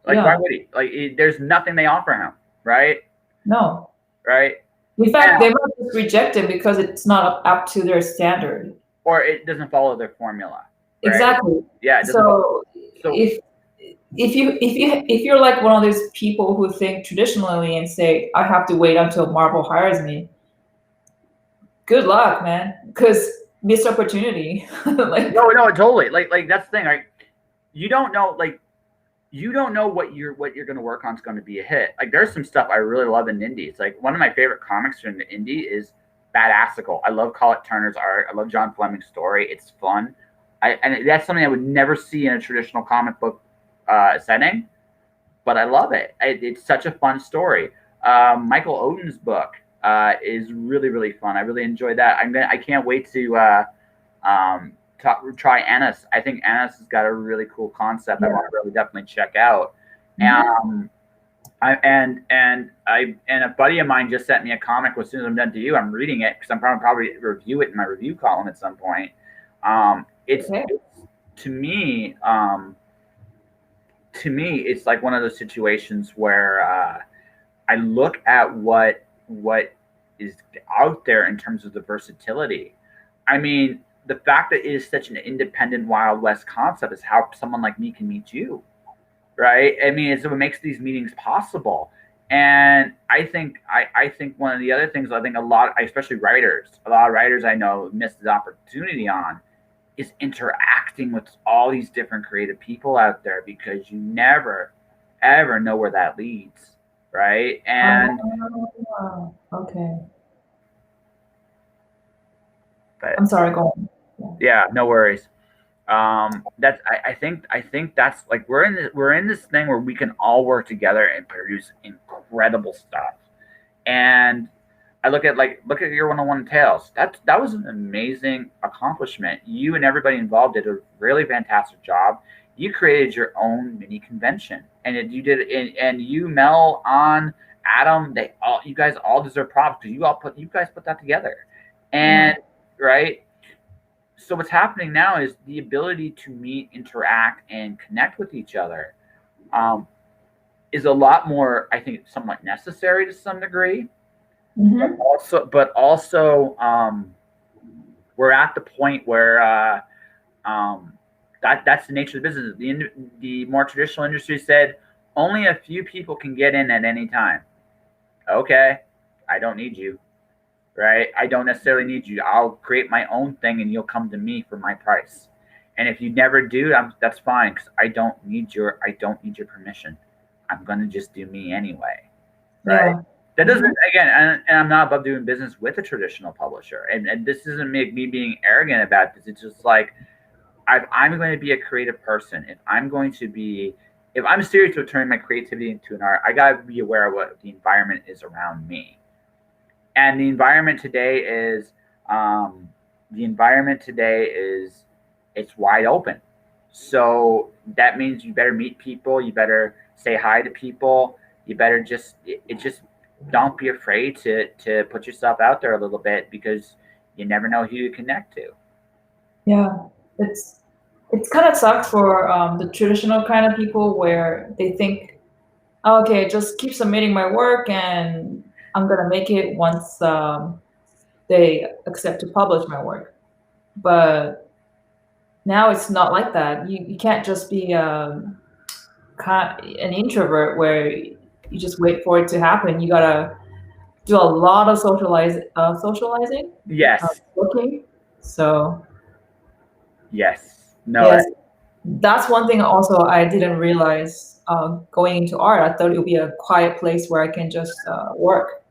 Like, why yeah, would he? Like, there's nothing they offer him, right? no. Right. In fact, Now, they might just reject it because it's not up to their standard. or it doesn't follow their formula, right? Exactly. Yeah. It doesn't follow. So So if you're like one of those people who think traditionally and say, I have to wait until Marvel hires me, good luck, man. Because missed opportunity. Like, no, totally. Like that's the thing. Like, you don't know. Like, you don't know what you're going to work on is going to be a hit. Like, there's some stuff I really love in indies. Like, one of my favorite comics in the indie is Badassical. I love Colette Turner's art. I love John Fleming's story. It's fun. And that's something I would never see in a traditional comic book setting, but I love it. It's such a fun story. Michael Oden's book is really really fun. I really enjoy that. I can't wait to try Annis. I think Annis has got a really cool concept. I yeah. want to really definitely check out. Mhm. Um, And a buddy of mine just sent me a comic. As soon as I'm done to you, I'm reading it because I'm probably review it in my review column at some point. Okay. It's to me, it's like one of those situations where I look at what is out there in terms of the versatility. I mean, the fact that it is such an independent Wild West concept is how someone like me can meet you, right? I mean, it's what makes these meetings possible. And I think one of the other things I think especially writers, a lot of writers I know miss the opportunity on is interacting with all these different creative people out there because you never ever know where that leads, right? And Okay. but I'm sorry, go on. Yeah. yeah, no worries. That's I think that's like we're in this thing where we can all work together and produce incredible stuff. And I look at your 101 Tales. That was an amazing accomplishment. You and everybody involved did a really fantastic job. You created your own mini convention, and you did it. And you, Mel, on Adam, you guys all deserve props because you guys put that together, Yeah. and right. So what's happening now is the ability to meet, interact, and connect with each other um, is a lot more, I think, somewhat necessary to some degree. Mm-hmm. But also, we're at the point where that's the nature of the business. The more traditional industry said only a few people can get in at any time. Okay, I don't need you, right? I don't necessarily need you. I'll create my own thing, and you'll come to me for my price. And if you never do, that's fine because I don't need your permission. I'm gonna just do me anyway, right? Yeah. That doesn't Mm-hmm. again, and I'm not above doing business with a traditional publisher, and this isn't me being arrogant about this. It's just like I'm going to be a creative person. If I'm serious to turning my creativity into an art, I gotta be aware of what the environment is around me. And um, the environment today is it's wide open. So that means you better meet people, you better say hi to people, you better just don't be afraid to put yourself out there a little bit because you never know who you connect to. Yeah. It's kind of sucks for the traditional kind of people where they think, "Oh, okay, just keep submitting my work and I'm gonna make it once they accept to publish my work." But now it's not like that. You can't just be an introvert where you just wait for it to happen. You gotta do a lot of socializing, Yes. working. So Yes. No. yes, that's one thing also I didn't realize going into art. I thought it would be a quiet place where I can just work,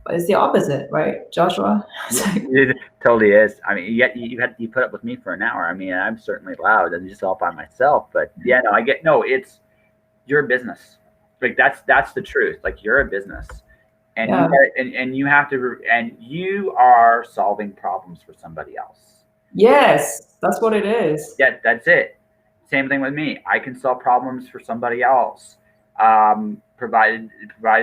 but it's the opposite, right, Joshua? It's like, It totally is. I mean, yet you put up with me for an hour. I mean, I'm certainly loud and just all by myself. But yeah, no, I get no. It's you're a business. Like that's the truth. Like you're a business, and yeah, you have to and you are solving problems for somebody else. yes, that's what it is. Yeah, that's it. Same thing with me. I can solve problems for somebody else. Provided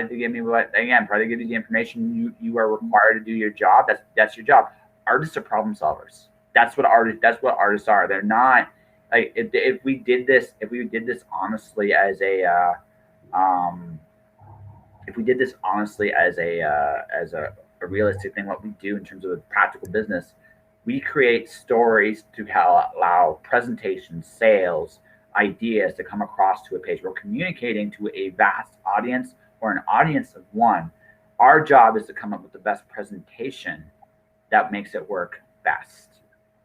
to give me provided to give you the information you are required to do your job. That's your job. Artists are problem solvers. That's what artists are. They're not like if we did this honestly as um if we did this honestly as a realistic thing, what we do in terms of a practical business, we create stories to allow presentations, sales, ideas to come across to a page. We're communicating to a vast audience or an audience of one. Our job is to come up with the best presentation that makes it work best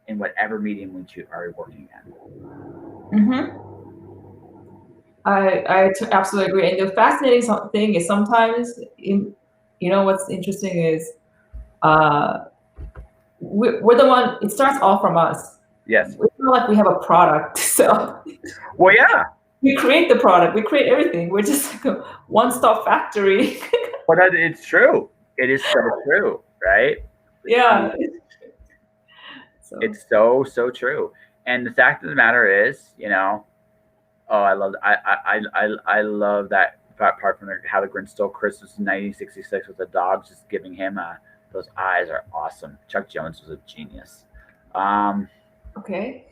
in whatever medium we are working in. Hmm. Absolutely agree. And the fascinating thing is sometimes, you know, what's interesting is uh, we're the one. It starts all from us. Yes. It's not like we have a product, so Well, yeah. we create the product. We create everything. We're just like a one-stop factory. But it's true. It is so true, right? Yeah. So It's so true. And the fact of the matter is, oh, I love that apart from how the Grinch Stole Christmas in 1966 with the dogs just giving him those eyes are awesome. Chuck Jones was a genius. Um, Okay.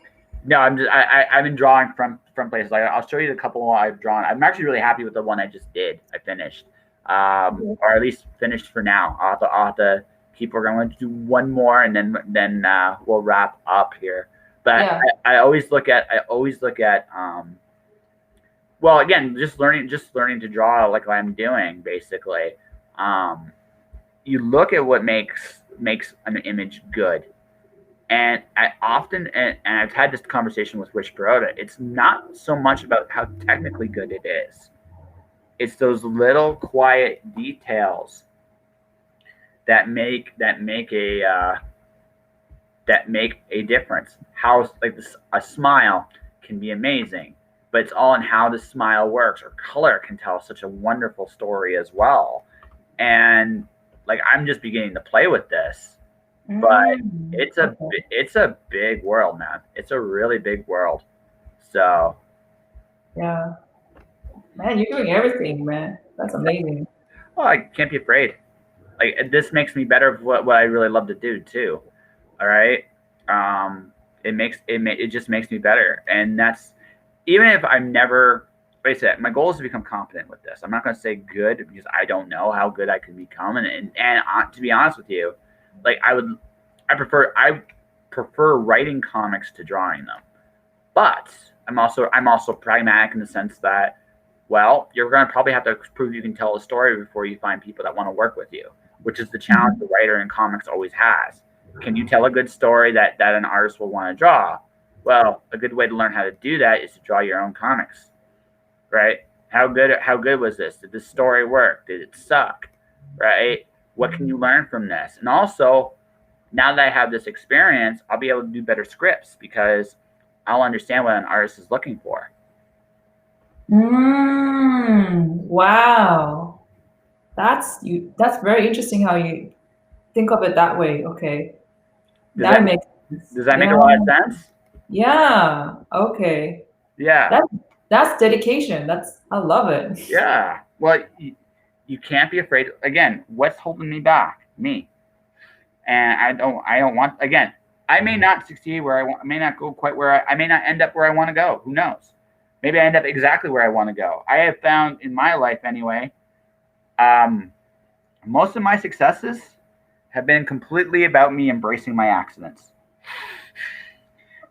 no, I've been drawing from places. Like I'll show you the couple I've drawn. I'm actually really happy with the one I just did. I finished, or at least finished for now. I'll have to keep working. I'm going to do one more, and then we'll wrap up here. But Yeah. I always look at well, again, just learning to draw like I'm doing basically. You look at what makes an image good. And I often, and I've had this conversation with Rich Baroda, it's not so much about how technically good it is. It's those little quiet details that make a difference. How like this, a smile can be amazing, but it's all in how the smile works. Or color can tell such a wonderful story as well. And like I'm just beginning to play with this, but it's a big world, man. It's a really big world. So Yeah. Man, you're doing everything, man. That's amazing. well, I can't be afraid. Like this makes me better at what I really love to do too. All right. It just makes me better, and that's even if I'm never. Like I said, my goal is to become competent with this. I'm not going to say good because I don't know how good I can become, and to be honest with you, like I prefer writing comics to drawing them, but I'm also pragmatic in the sense that, well, you're going to probably have to prove you can tell a story before you find people that want to work with you, which is the challenge the writer in comics always has. Can you tell a good story that an artist will want to draw? Well, a good way to learn how to do that is to draw your own comics, right? How good was this? Did this story work? Did it suck? Right? What can you learn from this? And also, now that I have this experience, I'll be able to do better scripts because I'll understand what an artist is looking for. Wow. That's very interesting how you think of it that way. Okay. That makes sense. Does that make Yeah. a lot of sense? Yeah. Okay. Yeah. That's dedication. I love it. Yeah. Well, you can't be afraid. Again, what's holding me back? Me. And I don't want, again, I may not succeed where I want, I may not go quite where I may not end up where I want to go. Who knows? Maybe I end up exactly where I want to go. I have found in my life anyway, most of my successes have been completely about me embracing my accidents.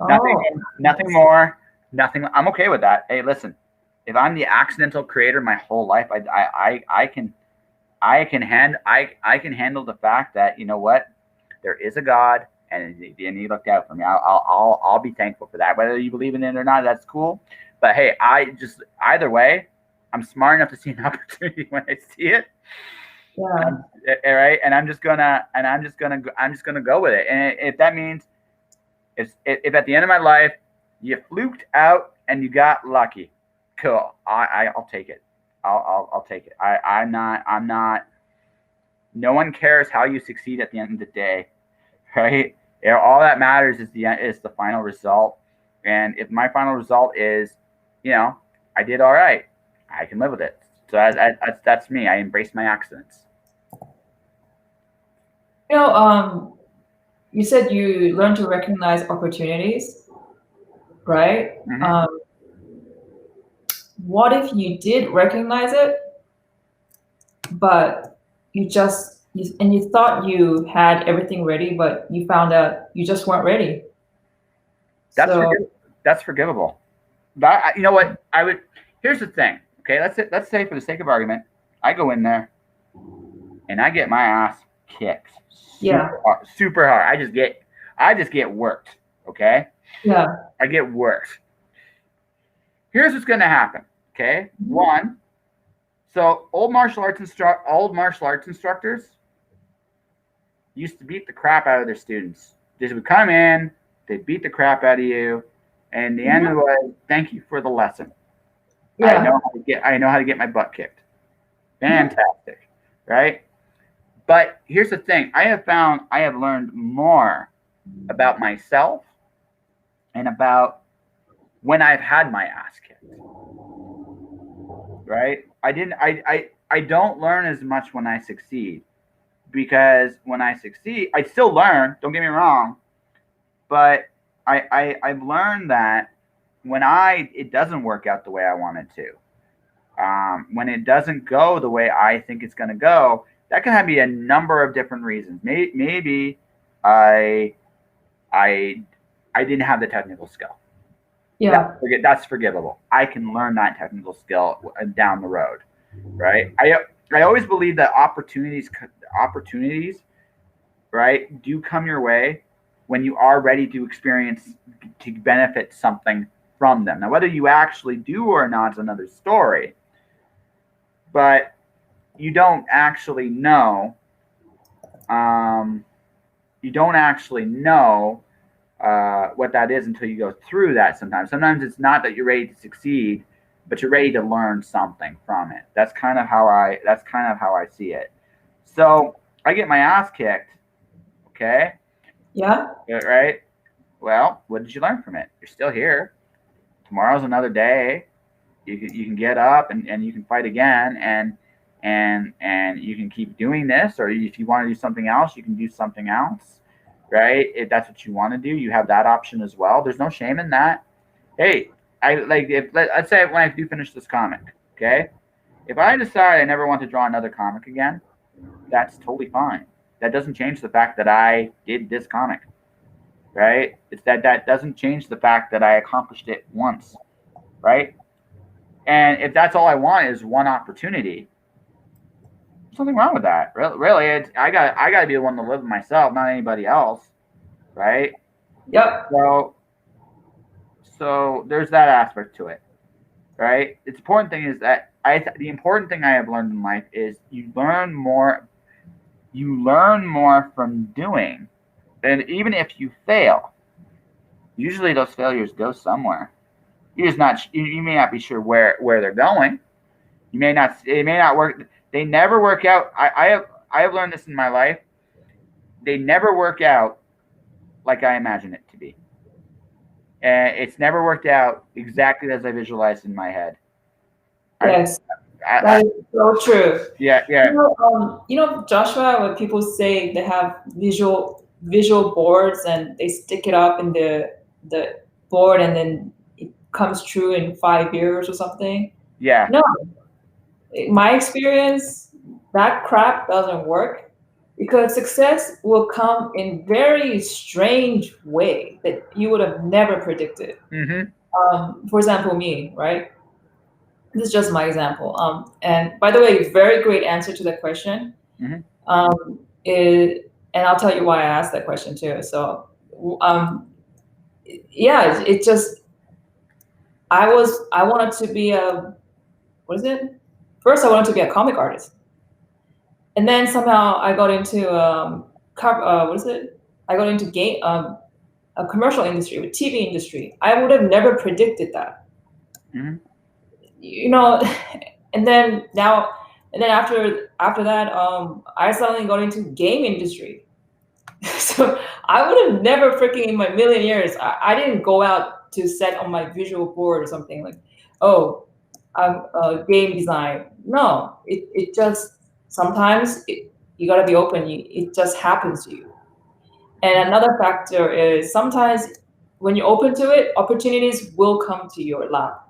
Nothing more, nothing. I'm okay with that. Hey, listen, if I'm the accidental creator my whole life, I can handle the fact that, you know what, there is a God and he looked out for me. I'll be thankful for that. Whether you believe in it or not, that's cool. But hey, either way, I'm smart enough to see an opportunity when I see it. Yeah. All right, and I'm just gonna go with it. And if that means if at the end of my life you fluked out and you got lucky, cool. I'll take it. I'll take it. I'm not. No one cares how you succeed at the end of the day, right? All that matters is the final result. And if my final result is, I did all right, I can live with it. So that's me. I embrace my accidents. You said you learn to recognize opportunities, right? Mm-hmm. What if you did recognize it, but you thought you had everything ready, but you found out you just weren't ready? That's forgivable. But you know what? Here's the thing. Okay, let's say for the sake of argument, I go in there and I get my ass kicked. Super hard. I just get worked. Okay. Yeah. I get worked. Here's what's going to happen. Okay. Mm-hmm. One. So old martial arts instructors used to beat the crap out of their students. They would come in, they'd beat the crap out of you, and the end of it was, thank you for the lesson. Yeah. I know how to get my butt kicked. Fantastic, right? But here's the thing. I have learned more about myself and about when I've had my ass kicked. right? I don't learn as much when I succeed, because when I succeed, I still learn. Don't get me wrong, but I've learned that when it doesn't work out the way I want it to, when it doesn't go the way I think it's going to go, that can be a number of different reasons. Maybe I I I didn't have the technical skill. Yeah. That's forgivable. I can learn that technical skill down the road, right? I always believe that opportunities, right, do come your way when you are ready to experience, to benefit something from them. Now, whether you actually do or not is another story, but you don't actually know. You don't actually know what that is until you go through that. Sometimes it's not that you're ready to succeed, but you're ready to learn something from it. That's kind of how I see it. So I get my ass kicked. Okay. Yeah. Right. Well, what did you learn from it? You're still here. Tomorrow's another day. You can get up and you can fight again, and you can keep doing this, or if you want to do something else, you can do something else, right? If that's what you want to do, you have that option as well. There's no shame in that. Hey, let's say when I do finish this comic, okay, if I decide I never want to draw another comic again, that's totally fine. That doesn't change the fact that I did this comic, right? It's that doesn't change the fact that I accomplished it once, right? And if that's all I want is one opportunity, there's nothing wrong with that. Really, I got to be the one to live with myself, not anybody else, right? Yep. So there's that aspect to it, right? The important thing is that the important thing I have learned in life is you learn more. You learn more from doing, and even if you fail, usually those failures go somewhere. You may not be sure where they're going. You may not. It may not work. They never work out. I have learned this in my life. They never work out like I imagine it to be, and it's never worked out exactly as I visualized in my head. Yes. That is so true. Yeah. Joshua, when people say they have visual boards and they stick it up in the board and then it comes true in 5 years or something. Yeah. No, my experience, that crap doesn't work because success will come in very strange way that you would have never predicted. For example, me, right? This is just my example. And by the way, very great answer to that question. And I'll tell you why I asked that question too. So, yeah, it just I wanted to be what is it? First, I wanted to be a comic artist, and then somehow I got into what is it? I got into a commercial industry, with TV industry. I would have never predicted that. And then after that, I suddenly got into game industry. So I would have never freaking in my million years. I didn't go out to set on my visual board or something like, oh, I'm game design. No, it just sometimes you gotta be open. It just happens to you. And another factor is sometimes when you're open to it, opportunities will come to your lap.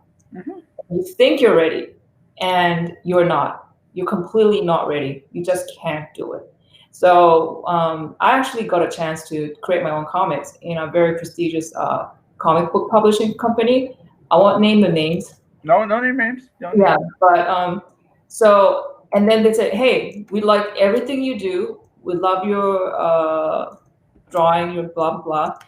You think you're ready, and you're not. You're completely not ready. You just can't do it. So I actually got a chance to create my own comics in a very prestigious comic book publishing company. I won't name the names. No name names. Yeah, but so, and then they said, hey, we like everything you do. We love your drawing, your blah blah blah.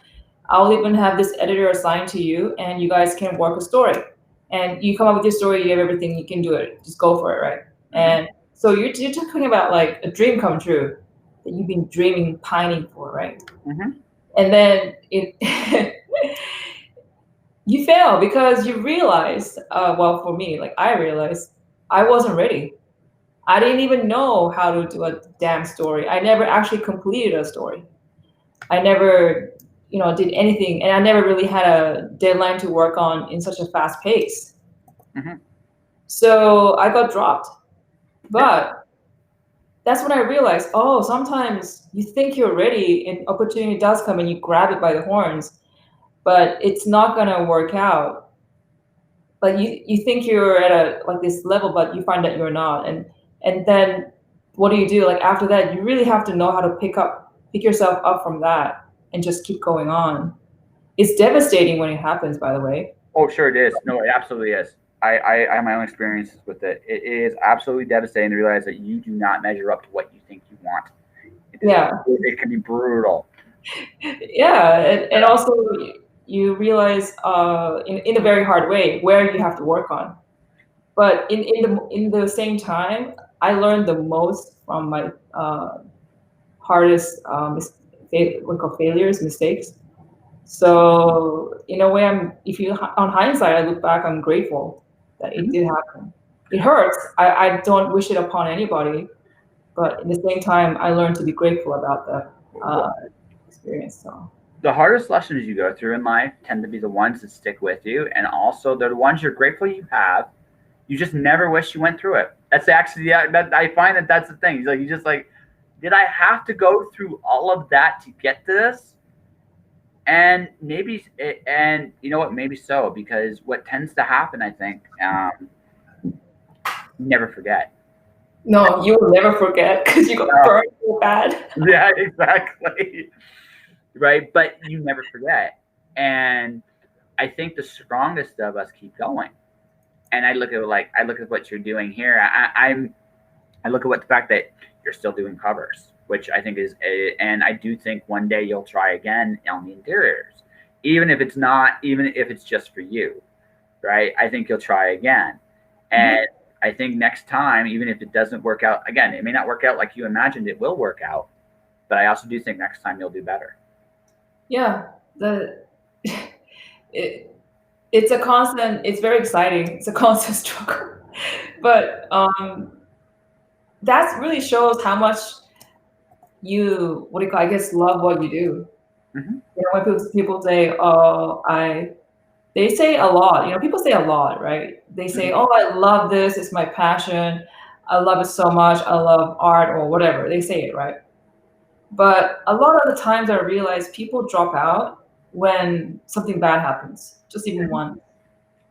I'll even have this editor assigned to you, and you guys can work a story. And you come up with your story, you have everything, you can do it. Just go for it, right? And so you're talking about like a dream come true that you've been dreaming, pining for, right? And then you fail because you realize, well, for me, like I realized I wasn't ready. I didn't even know how to do a damn story. I never actually completed a story. I never, did anything, and I never really had a deadline to work on in such a fast pace. So I got dropped. But that's when I realized, oh, sometimes you think you're ready and opportunity does come and you grab it by the horns, but it's not gonna work out. Like you think you're at a like this level, but you find that you're not. And then what do you do? Like after that, you really have to know how to pick yourself up from that and just keep going on. It's devastating when it happens, by the way. Oh, sure it is. No, it absolutely is. I have my own experiences with it. It is absolutely devastating to realize that you do not measure up to what you think you want. Yeah. It can be brutal. Yeah, and also you realize in a very hard way where you have to work on. But in the same time, I learned the most from my hardest what we call failures, mistakes. So in a way, if you on hindsight, I look back, I'm grateful that it Mhm. did happen. It hurts. I don't wish it upon anybody, but at the same time, I learned to be grateful about that experience. So. The hardest lessons you go through in life tend to be the ones that stick with you, and also they're the ones you're grateful you have. You just never wish you went through it. That's actually, yeah, that I find that that's the thing. He's like, you just like, did I have to go through all of that to get to this? And maybe, and you know what? Maybe so, because what tends to happen, I think, you never forget. No, you will never forget because you got No. burned so bad. Yeah, exactly. Right, but you never forget. And I think the strongest of us keep going. And I look at what you're doing here. I look at what the fact that you're still doing covers, which I think is and I do think one day you'll try again on the interiors, even if it's not, even if it's just for you, right? I think you'll try again, Mhm. and I think next time, even if it doesn't work out, again, it may not work out like you imagined it will work out, but I also do think next time you'll do better. Yeah, the it, it's a constant. It's very exciting. It's a constant struggle, but that really shows how much you what do you call? I guess love what you do. Hmm. You know, when people say, "Oh, they say a lot. You know, people say a lot, right? They say, Hmm. "Oh, I love this. It's my passion. I love it so much. I love art or whatever." They say it, right? But a lot of the times I realize people drop out when something bad happens, just even one.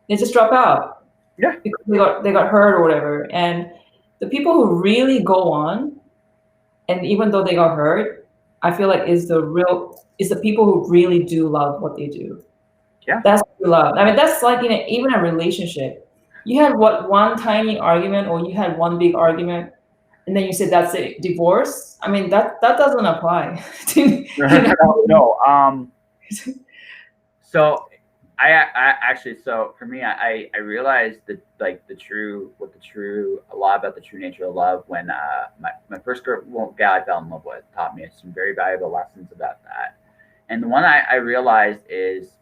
They just drop out Yeah. because they got hurt or whatever. And the people who really go on, and even though they got hurt, I feel like is the people who really do love what they do. Yeah. That's true love. I mean, that's like in even a relationship. You had one tiny argument, or you had one big argument, and then you said that's it, divorce. I mean, that doesn't apply. No. So I actually, so for me, I realized that like a lot about the true nature of love when my first girl, well, gal I fell in love with taught me some very valuable lessons about that. And the one I realized is,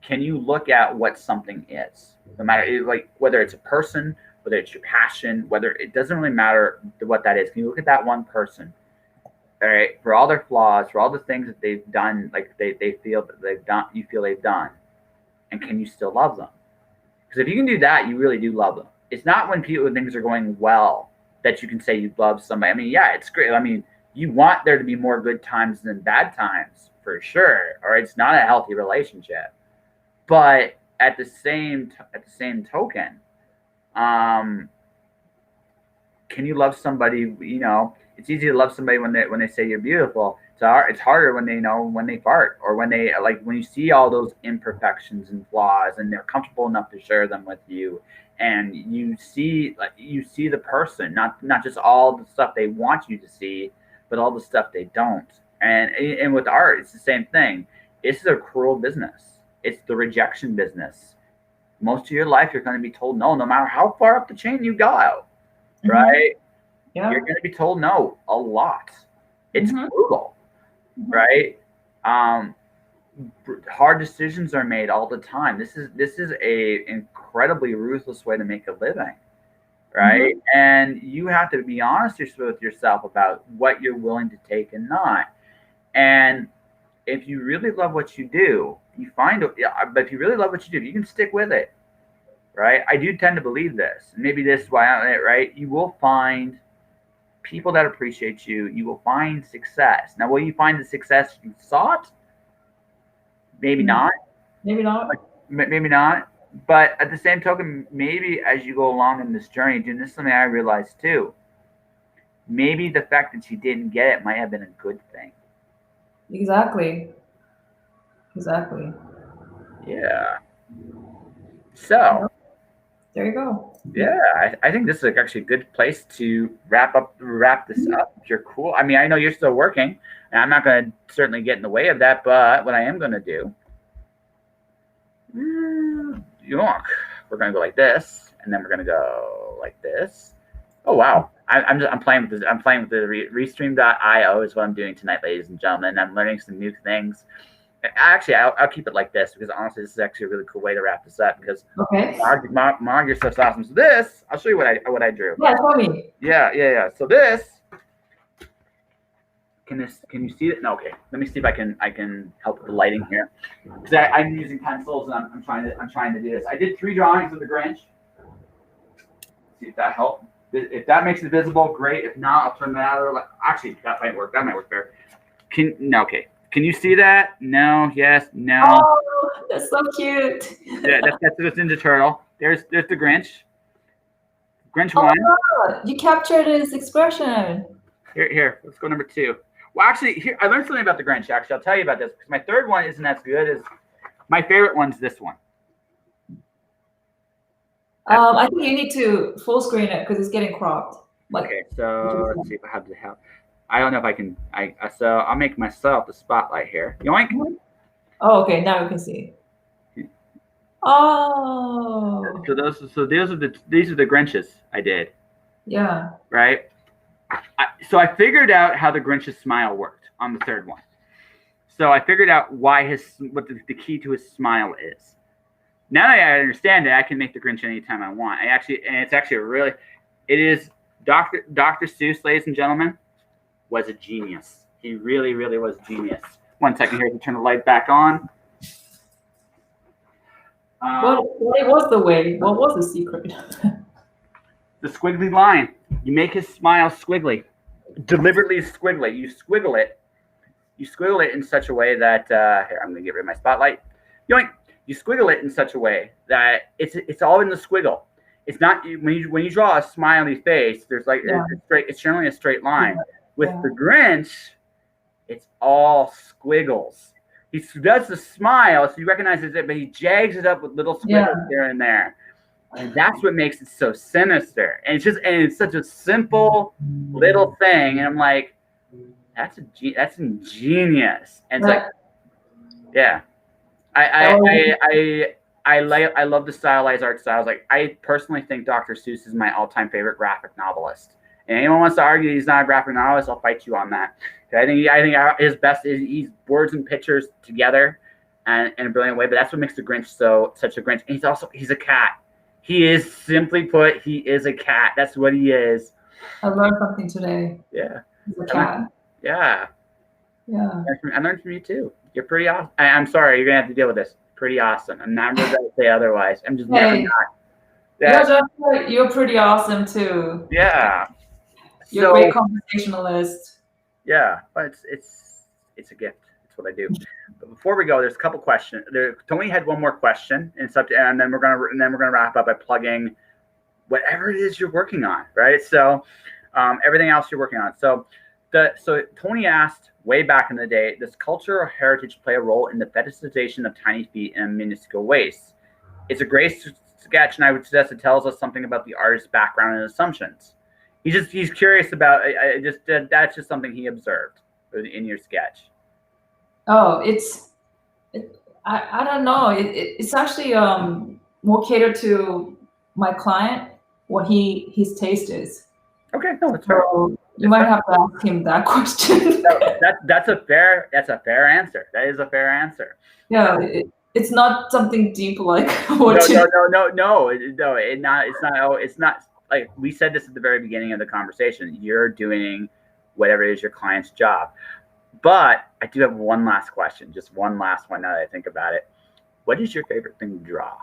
can you look at what something is, no matter like whether it's a person, whether it's your passion, whether it doesn't really matter what that is. Can you look at that one person, all right, for all their flaws, for all the things that they've done, like they feel that they've done, you feel they've done, and can you still love them? Because if you can do that, you really do love them. It's not when things are going well that you can say you love somebody. I mean, yeah, it's great. I mean, you want there to be more good times than bad times for sure, or it's not a healthy relationship. But at the same token, um, can you love somebody? You know, it's easy to love somebody when they say you're beautiful. It's harder when they know when they fart or when they like when you see all those imperfections and flaws and they're comfortable enough to share them with you, and you see the person, not just all the stuff they want you to see, but all the stuff they don't. And with art, it's the same thing. This is a cruel business. It's the rejection business. Most of your life, you're going to be told no, no matter how far up the chain you go, Mhm. right? You're Yeah. going to be told no a lot. It's Mhm. brutal, Mhm. right? Um, Hard decisions are made all the time. This is a incredibly ruthless way to make a living, right? Mhm. And you have to be honest with yourself about what you're willing to take and not. And if you really love what you do, you find it. Yeah, but if you really love what you do, you can stick with it. right? I do tend to believe this. Maybe this is why I'm it, right? You will find people that appreciate you. You will find success. Now, will you find the success you sought? Maybe not. Maybe Like, not. maybe not. But at the same token, maybe as you go along in this journey, dude, this is something I realized too. Maybe the fact that you didn't get it might have been a good thing. Exactly. Exactly. Yeah. So, Yep. There you go. yeah, I think this is actually a good place to wrap this up. If you're cool. I mean, I know you're still working, and I'm not going to certainly get in the way of that. But what I am going to do, we're going to go like this, and then we're going to go like this. Oh wow! I'm playing with this. I'm playing with the Restream.io is what I'm doing tonight, ladies and gentlemen. I'm learning some new things. Actually, I'll keep it like this because honestly, this is actually a really cool way to wrap this up. Because Okay. Mog, your stuff's awesome. So this, I'll show you what I drew. Yeah, tell me. Yeah. So this, can you see it? No, okay. Let me see if I can help with the lighting here. Because I'm using pencils and I'm trying to do this. I did 3 drawings of the Grinch. See if that helped. If that makes it visible, great. If not, I'll turn that out. Actually, that might work. That might work better. Okay. Can you see that? No. Yes. No. Oh, that's so cute. Yeah, that's the Ninja Turtle. There's the Grinch. Grinch Oh 1. God, you captured his expression. Here. Let's go number 2. Well, actually, here I learned something about the Grinch. Actually, I'll tell you about this because my third one isn't as good as my favorite one's this one. I think you need to full screen it because it's getting cropped. Okay, so let's see if I have the help. I don't know if I can. So I'll make myself the spotlight here. Yoink. Oh, okay. Now we can see. Oh. So these are the Grinches I did. Yeah. Right. So I figured out how the Grinch's smile worked on the third one. So I figured out what the key to his smile is. Now that I understand it, I can make the Grinch anytime I want. It is Dr. Seuss, ladies and gentlemen, was a genius. He really, really was a genius. 1 second here to turn the light back on. What was the way? What was the secret? The squiggly line. You make his smile squiggly, deliberately squiggly. You squiggle it in such a way that here, I'm going to get rid of my spotlight. Yoink. You squiggle it in such a way that it's all in the squiggle. It's not when you draw a smiley face. There's it's generally a straight line. Yeah. With the Grinch, it's all squiggles. He does the smile, so you recognize it, but he jags it up with little squiggles here and there, and that's what makes it so sinister. And it's such a simple little thing, and I'm like, that's ingenious. And it's like, yeah. I love the stylized art styles. Like, I personally think Dr. Seuss is my all-time favorite graphic novelist. And anyone wants to argue he's not a graphic novelist, I'll fight you on that. I think his best is he's words and pictures together and in a brilliant way. But that's what makes the Grinch such a Grinch. And he's a cat. He is, simply put, he is a cat. That's what he is. I learned something today. Yeah. He's a cat. Yeah. I learned from you too. You're pretty awesome. I'm sorry, you're gonna have to deal with this. Pretty awesome. I'm never gonna say otherwise. I'm just never not. You're pretty awesome too. Yeah. You're a great conversationalist. Yeah, but it's a gift. It's what I do. But before we go, there's a couple questions. Tony had one more question, and then we're gonna wrap up by plugging whatever it is you're working on, right? So everything else you're working on. So Tony asked way back in the day, does culture or heritage play a role in the fetishization of tiny feet and minuscule waists? It's a great sketch, and I would suggest it tells us something about the artist's background and assumptions. He's curious about. That's just something he observed in your sketch. Oh, I don't know. It's actually more catered to my client, what his taste is. Okay, no, that's so you might have to ask him that question. That's a fair answer. That is a fair answer. Yeah, it's not something deep like what. No. It's not. Like we said this at the very beginning of the conversation. You're doing whatever it is your client's job. But I do have one last question, just one last one now that I think about it. What is your favorite thing to draw?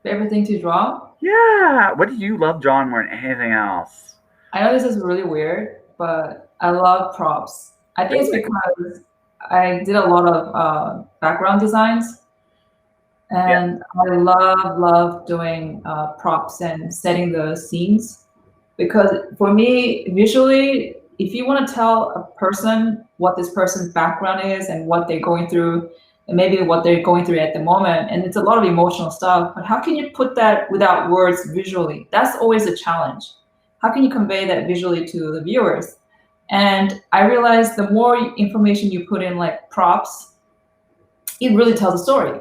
Favorite thing to draw? Yeah. What do you love drawing more than anything else? I know this is really weird, but I love props. I think it's Really? because I did a lot of background designs, Yeah. and I love doing props and setting the scenes. Because for me, visually, if you want to tell a person what this person's background is and what they're going through, and maybe what they're going through at the moment, and it's a lot of emotional stuff, but how can you put that without words visually? That's always a challenge. How can you convey that visually to the viewers? And I realized the more information you put in, like props, it really tells a story.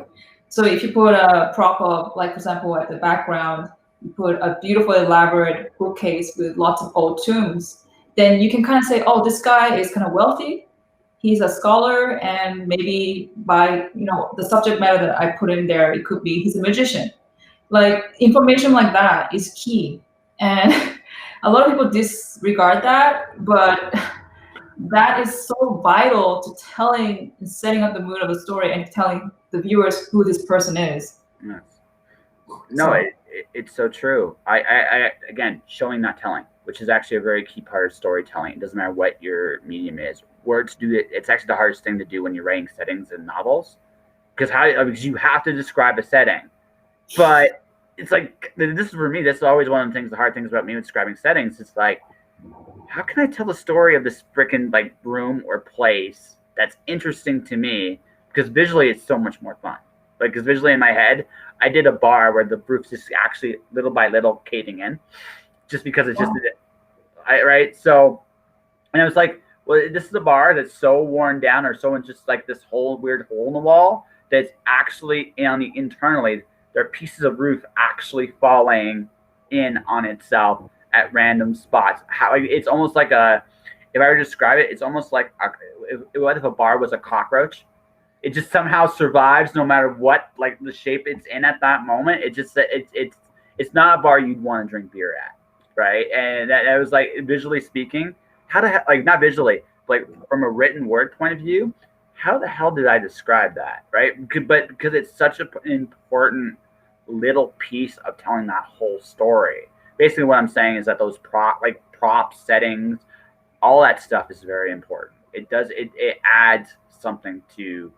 So if you put a prop of, like for example, at the background, you put a beautiful elaborate bookcase with lots of old tombs, then you can kind of say, oh, this guy is kind of wealthy. He's a scholar, and maybe by the subject matter that I put in there, it could be he's a magician. Like information like that is key, and a lot of people disregard that, but that is so vital to telling and setting up the mood of the story and telling the viewers who this person is. Yes. No, So, it's so true. Again, showing, not telling, which is actually a very key part of storytelling. It doesn't matter what your medium is. Words do it. It's actually the hardest thing to do when you're writing settings in novels, because you have to describe a setting, but it's like, this is for me. This is always one of the things. The hard things about me with describing settings. It's like, how can I tell the story of this freaking like room or place that's interesting to me? Because visually, it's so much more fun. Like, because visually in my head, I did a bar where the roof's just actually little by little caving in, just because it's just right. So, and I was like, well, this is a bar that's so worn down, or so, it's just like this whole weird hole in the wall that's actually on the internally, there are pieces of roof actually falling in on itself at random spots. How it's almost like a, if I were to describe it, it's almost like what if a bar was a cockroach? It just somehow survives no matter what, like the shape it's in at that moment. It just it's not a bar you'd want to drink beer at, right? And that was like, visually speaking, how to like, not visually, like from a written word point of view, how the hell did I describe that, right? But because it's such an important little piece of telling that whole story. Basically, what I'm saying is that those prop settings, all that stuff is very important. It adds something to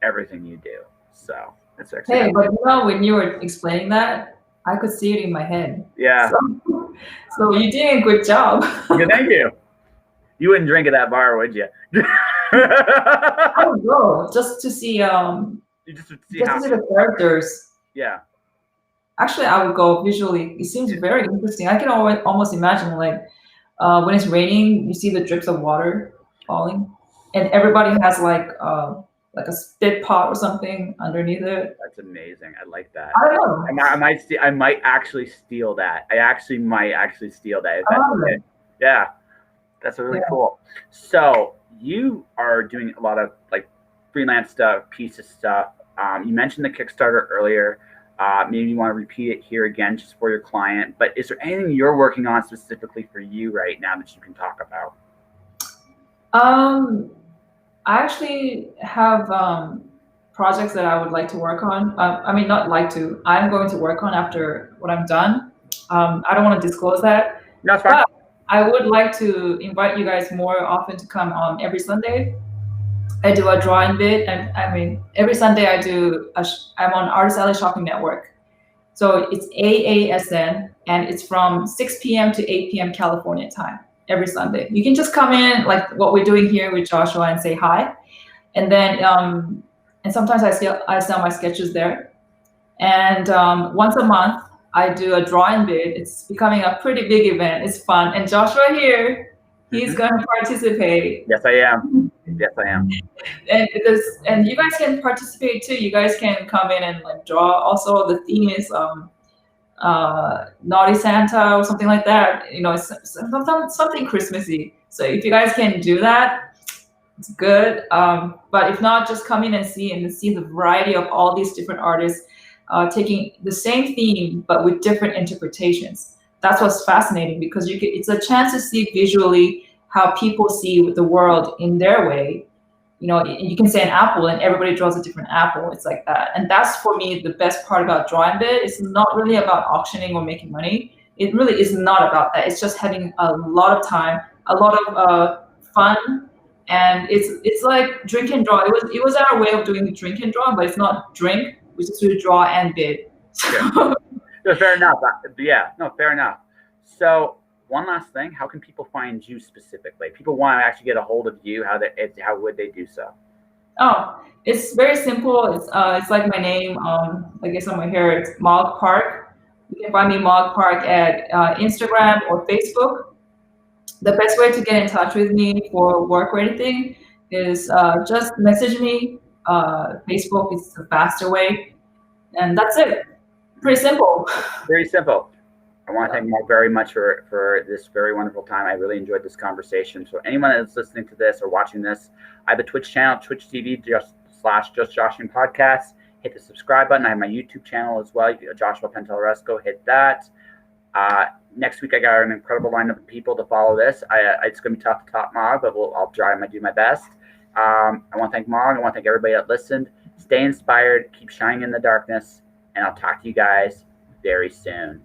everything you do. So that's actually hey, but when you were explaining that, I could see it in my head. yeah. So you're doing a good job. Yeah, thank you. You wouldn't drink at that bar, would you? I would go just to see You just would see how. to see the characters. Yeah. Actually, I would go visually. It seems very interesting. I can almost imagine like when it's raining, you see the drips of water falling, and everybody has like a spit pot or something underneath it. That's amazing. I like that. I don't know. I might actually steal that. I might actually steal that. If I that's love okay. it. Yeah, that's really cool. So you are doing a lot of like freelance stuff, pieces stuff. You mentioned the Kickstarter earlier. Maybe you want to repeat it here again just for your client. But is there anything you're working on specifically for you right now that you can talk about? I actually have projects that I would like to work on. I mean, not like to. I'm going to work on after what I'm done. I don't want to disclose that, No, it's fine. but I would like to invite you guys more often to come on every Sunday. I do a drawing bit, and I mean, every Sunday I do. I'm on Artist Alley Shopping Network, so it's AASN, and it's from 6 p.m. to 8 p.m. California time every Sunday. You can just come in, like what we're doing here with Joshua, and say hi, and then and sometimes I sell my sketches there, and once a month I do a drawing bit. It's becoming a pretty big event. It's fun, and Joshua here, he's going to participate. Yes, I am. Yes, I am. And you guys can participate too. You guys can come in and like draw. Also, the theme is Naughty Santa or something like that. You know, it's something Christmassy. So if you guys can do that, it's good. But if not, just come in and see the variety of all these different artists taking the same theme but with different interpretations. That's what's fascinating, because it's a chance to see visually how people see the world in their way. you can say an apple and everybody draws a different apple. It's like that. And that's for me the best part about drawing bit. It's not really about auctioning or making money. It really is not about that. It's just having a lot of time, a lot of fun, and it's like drink and draw. It was our way of doing drink and draw, but it's not drink. We just do draw and bid. Yeah. No, fair enough. Yeah, no, fair enough. So one last thing, how can people find you specifically? People want to actually get a hold of you. How would they do so? Oh, it's very simple. It's like my name. I guess on my hair, it's Mog Park. You can find me Mog Park at Instagram or Facebook. The best way to get in touch with me for work or anything is just message me. Facebook is the faster way, and that's it. Pretty simple. Very simple. I want to thank Mark very much for this very wonderful time. I really enjoyed this conversation. So anyone that's listening to this or watching this, I have a Twitch channel, Twitch TV /Just Joshing Podcast. Hit the subscribe button. I have my YouTube channel as well, Joshua Pantelresco. Hit that. Next week, I got an incredible lineup of people to follow this. It's going to be tough to top Mog, but I'll try and do my best. I want to thank Mog. I want to thank everybody that listened. Stay inspired. Keep shining in the darkness. And I'll talk to you guys very soon.